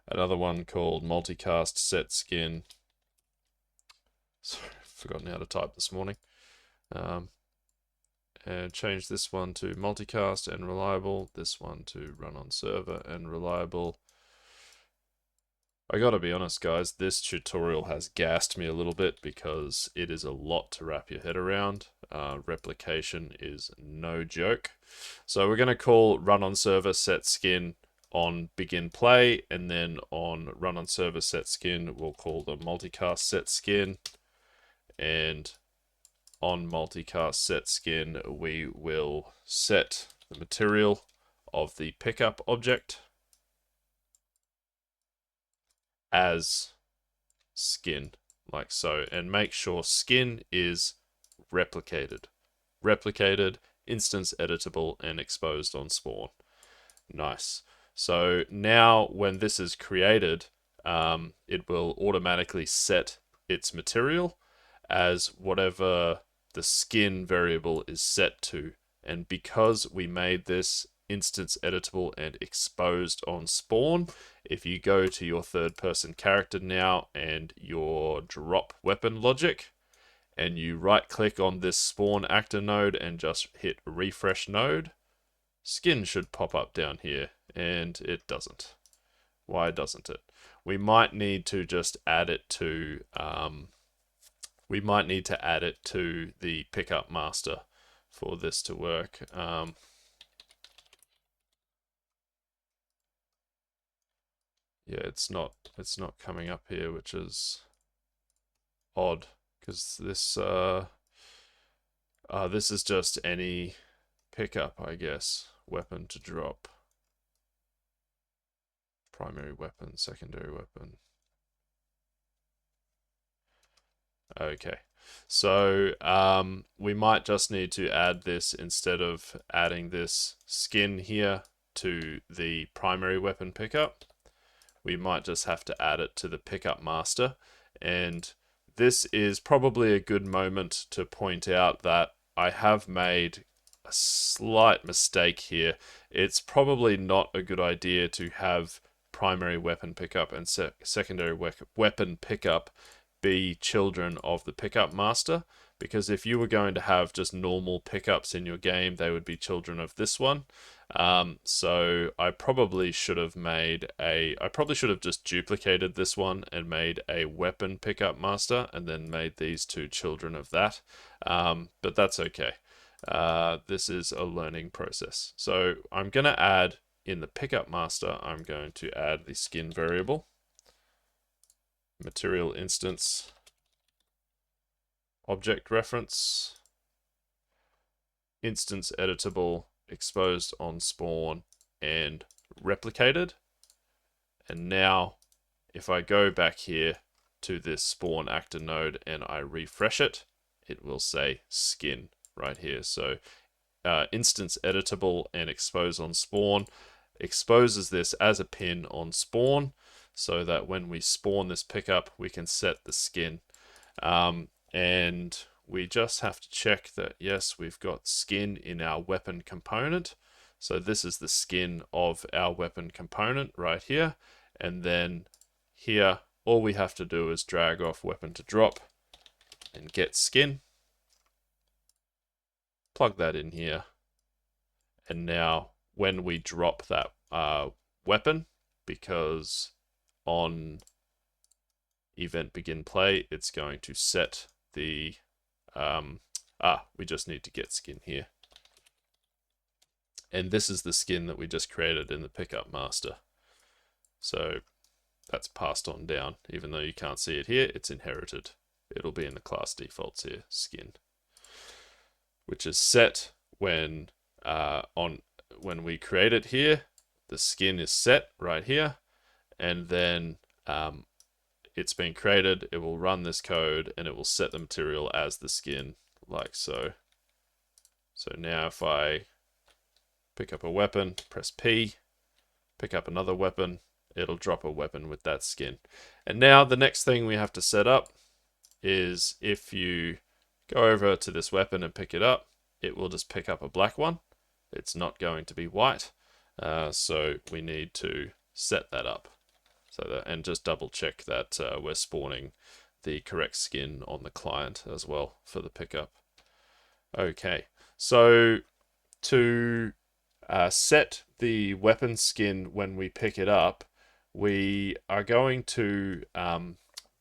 another one called multicast set skin. Sorry, I've forgotten how to type this morning. And change this one to multicast and reliable, this one to run on server and reliable. I gotta be honest, guys, this tutorial has gassed me a little bit because it is a lot to wrap your head around. Replication is no joke. So we're gonna call run on server set skin on begin play, and then on run on server set skin, we'll call the multicast set skin, and on multicast set skin, we will set the material of the pickup object as skin, like so, and make sure skin is replicated, instance editable, and exposed on spawn. Nice. So now when this is created, it will automatically set its material as whatever the skin variable is set to. And because we made this instance editable and exposed on spawn, if you go to your third person character now and your drop weapon logic and you right click on this spawn actor node and just hit refresh node, skin should pop up down here, and it doesn't. Why doesn't it? We might need to just add it to the pickup master for this to work. Yeah, it's not coming up here, which is odd, because this is just any pickup, I guess. Weapon to drop. Primary weapon, secondary weapon. Okay, so we might just need to add this instead of adding this skin here to the primary weapon pickup. We might just have to add it to the pickup master. And this is probably a good moment to point out that I have made a slight mistake here. It's probably not a good idea to have primary weapon pickup and secondary weapon pickup be children of the pickup master, because if you were going to have just normal pickups in your game, they would be children of this one. So I probably should have just duplicated this one and made a weapon pickup master and then made these two children of that. But that's okay. This is a learning process. So I'm going to add in the pickup master, I'm going to add the skin variable, material instance, object reference, instance editable, exposed on spawn, and replicated. And now if I go back here to this spawn actor node and I refresh it, it will say skin right here. So instance editable and expose on spawn exposes this as a pin on spawn, so that when we spawn this pickup, we can set the skin. And we just have to check that, yes, we've got skin in our weapon component. So this is the skin of our weapon component right here. And then here, all we have to do is drag off weapon to drop and get skin. Plug that in here. And now when we drop that weapon, because on event begin play, it's going to set the we just need to get skin here. And this is the skin that we just created in the pickup master. So that's passed on down. Even though you can't see it here, it's inherited. It'll be in the class defaults here, skin, which is set when when we create it here. The skin is set right here, and then it's been created. It will run this code and it will set the material as the skin, like so. So now if I pick up a weapon, press P, pick up another weapon, it'll drop a weapon with that skin. And now the next thing we have to set up is if you go over to this weapon and pick it up, it will just pick up a black one. It's not going to be white. So we need to set that up. And just double check that we're spawning the correct skin on the client as well for the pickup. Okay, so to set the weapon skin when we pick it up, we are going to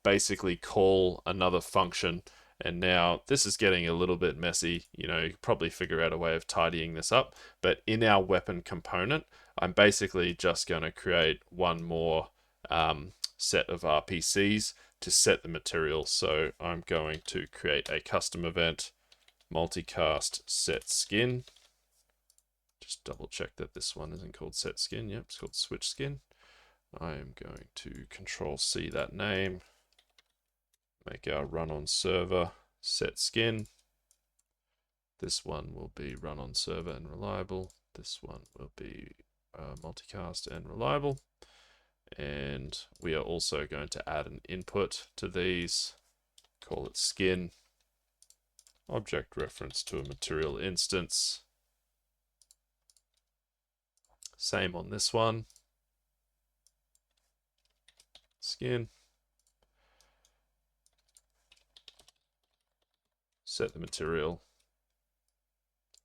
basically call another function. And now this is getting a little bit messy. You know, you could probably figure out a way of tidying this up. But in our weapon component, I'm basically just going to create one more set of RPCs to set the material. So I'm going to create a custom event, multicast set skin. Just double check that this one isn't called set skin. Yep, it's called switch skin. I am going to control C that name, make our run on server set skin. This one will be run on server and reliable. This one will be multicast and reliable. And we are also going to add an input to these, call it skin, object reference to a material instance. Same on this one, skin. set the material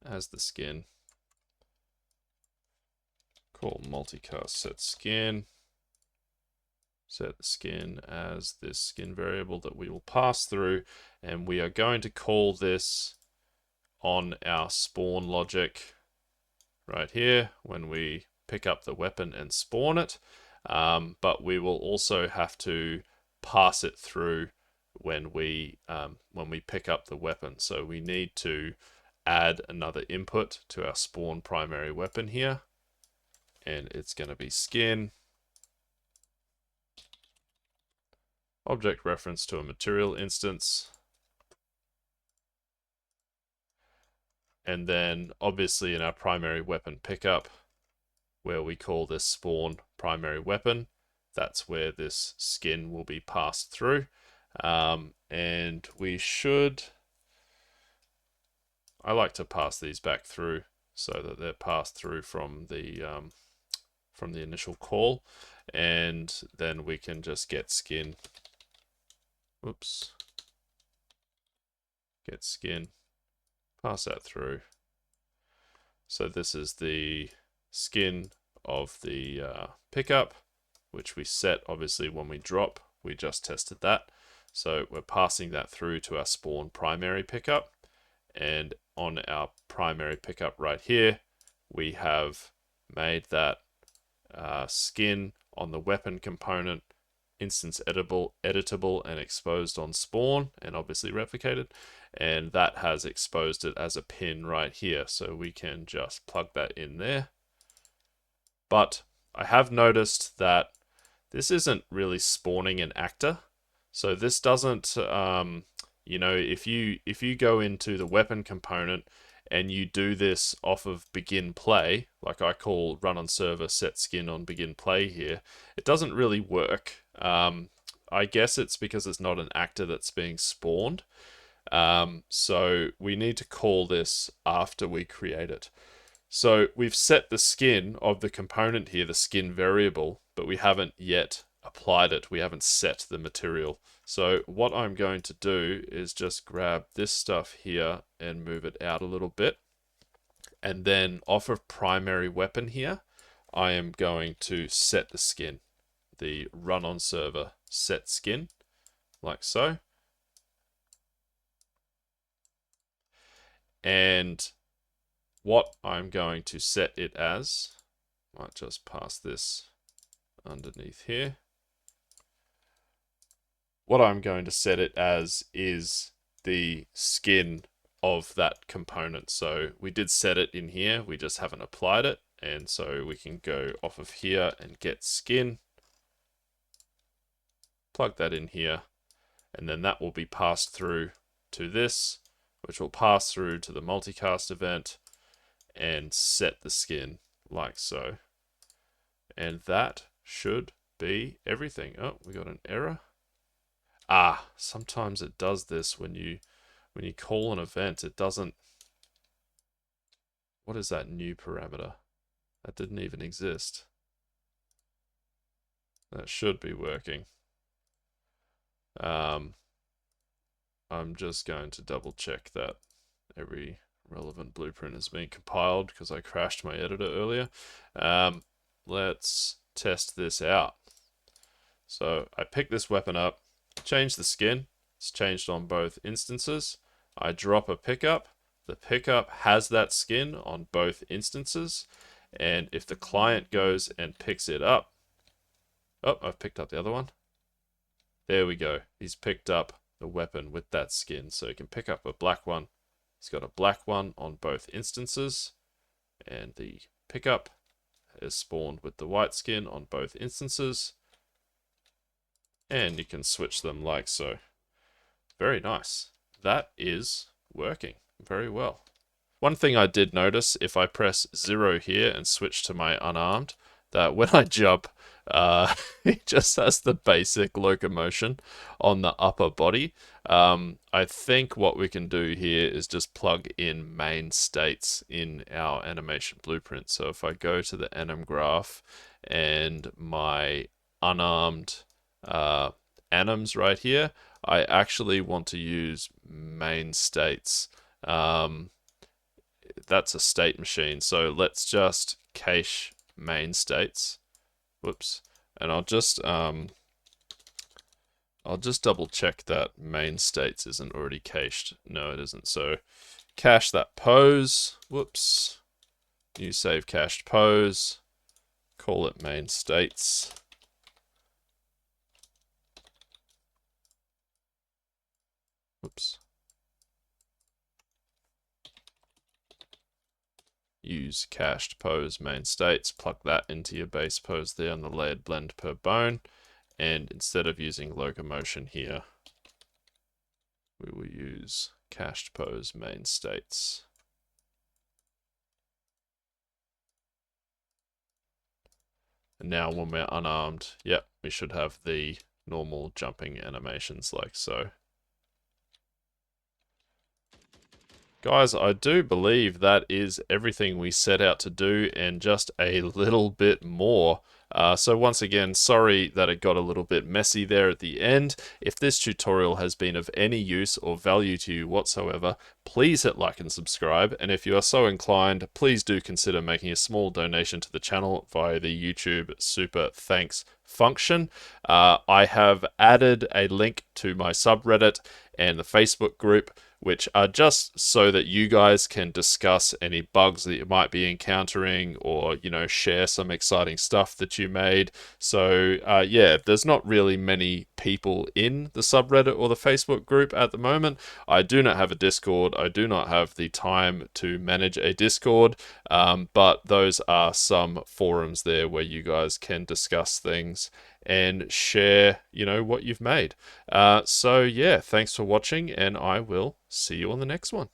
as the skin, call multicast set skin, set the skin as this skin variable that we will pass through, and we are going to call this on our spawn logic right here when we pick up the weapon and spawn it, but we will also have to pass it through when we pick up the weapon. So we need to add another input to our spawn primary weapon here, and it's going to be skin, object reference to a material instance, and then obviously in our primary weapon pickup, where we call this spawn primary weapon, that's where this skin will be passed through. And we should, I like to pass these back through so that they're passed through from the initial call, and then we can just get skin. Oops. Get skin, pass that through. So this is the skin of the pickup, which we set obviously when we drop. We just tested that. So we're passing that through to our spawn primary pickup. And on our primary pickup right here, we have made that skin on the weapon component instance editable and exposed on spawn, and obviously replicated, and that has exposed it as a pin right here, so we can just plug that in there. But I have noticed that this isn't really spawning an actor, so this doesn't you know, if you go into the weapon component and you do this off of begin play, like I call run on server set skin on begin play here, it doesn't really work. I guess it's because it's not an actor that's being spawned. So we need to call this after we create it. So we've set the skin of the component here, the skin variable, but we haven't yet applied it. We haven't set the material. So what I'm going to do is just grab this stuff here and move it out a little bit. And then off of primary weapon here, I am going to set the skin, the run on server set skin, like so. And what I'm going to set it as, might just pass this underneath here. What I'm going to set it as is the skin of that component. So we did set it in here, we just haven't applied it. And so we can go off of here and get skin, plug that in here, and then that will be passed through to this, which will pass through to the multicast event and set the skin like so. And that should be everything. Oh, we got an error. Sometimes it does this when you call an event, it doesn't. What is that new parameter? That didn't even exist. That should be working. I'm just going to double check that every relevant blueprint is being compiled because I crashed my editor earlier. Let's test this out. So I pick this weapon up, change the skin. It's changed on both instances. I drop a pickup. The pickup has that skin on both instances. And if the client goes and picks it up, oh, I've picked up the other one. There we go. He's picked up the weapon with that skin. So you can pick up a black one. He's got a black one on both instances. And the pickup is spawned with the white skin on both instances. And you can switch them like so. Very nice. That is working very well. One thing I did notice, if I press 0 here and switch to my unarmed, that when I jump, it just has the basic locomotion on the upper body. I think what we can do here is just plug in main states in our animation blueprint. So if I go to the anim graph and my unarmed anims right here, I actually want to use main states. That's a state machine. So let's just cache main states. Whoops. And I'll just double check that main states isn't already cached. No, it isn't. So cache that pose. Whoops. New save cached pose. Call it main states. Whoops. Use cached pose main states. Plug that into your base pose there on the layered blend per bone. And instead of using locomotion here, we will use cached pose main states. And now when we're unarmed, yep, we should have the normal jumping animations like so. Guys, I do believe that is everything we set out to do and just a little bit more. So once again, sorry that it got a little bit messy there at the end. If this tutorial has been of any use or value to you whatsoever, please hit like and subscribe. And if you are so inclined, please do consider making a small donation to the channel via the YouTube Super Thanks function. I have added a link to my subreddit and the Facebook group, which are just so that you guys can discuss any bugs that you might be encountering or, you know, share some exciting stuff that you made. So, yeah, there's not really many people in the subreddit or the Facebook group at the moment. I do not have a Discord. I do not have the time to manage a Discord, but those are some forums there where you guys can discuss things and share, you know, what you've made. So yeah, thanks for watching, and I will see you on the next one.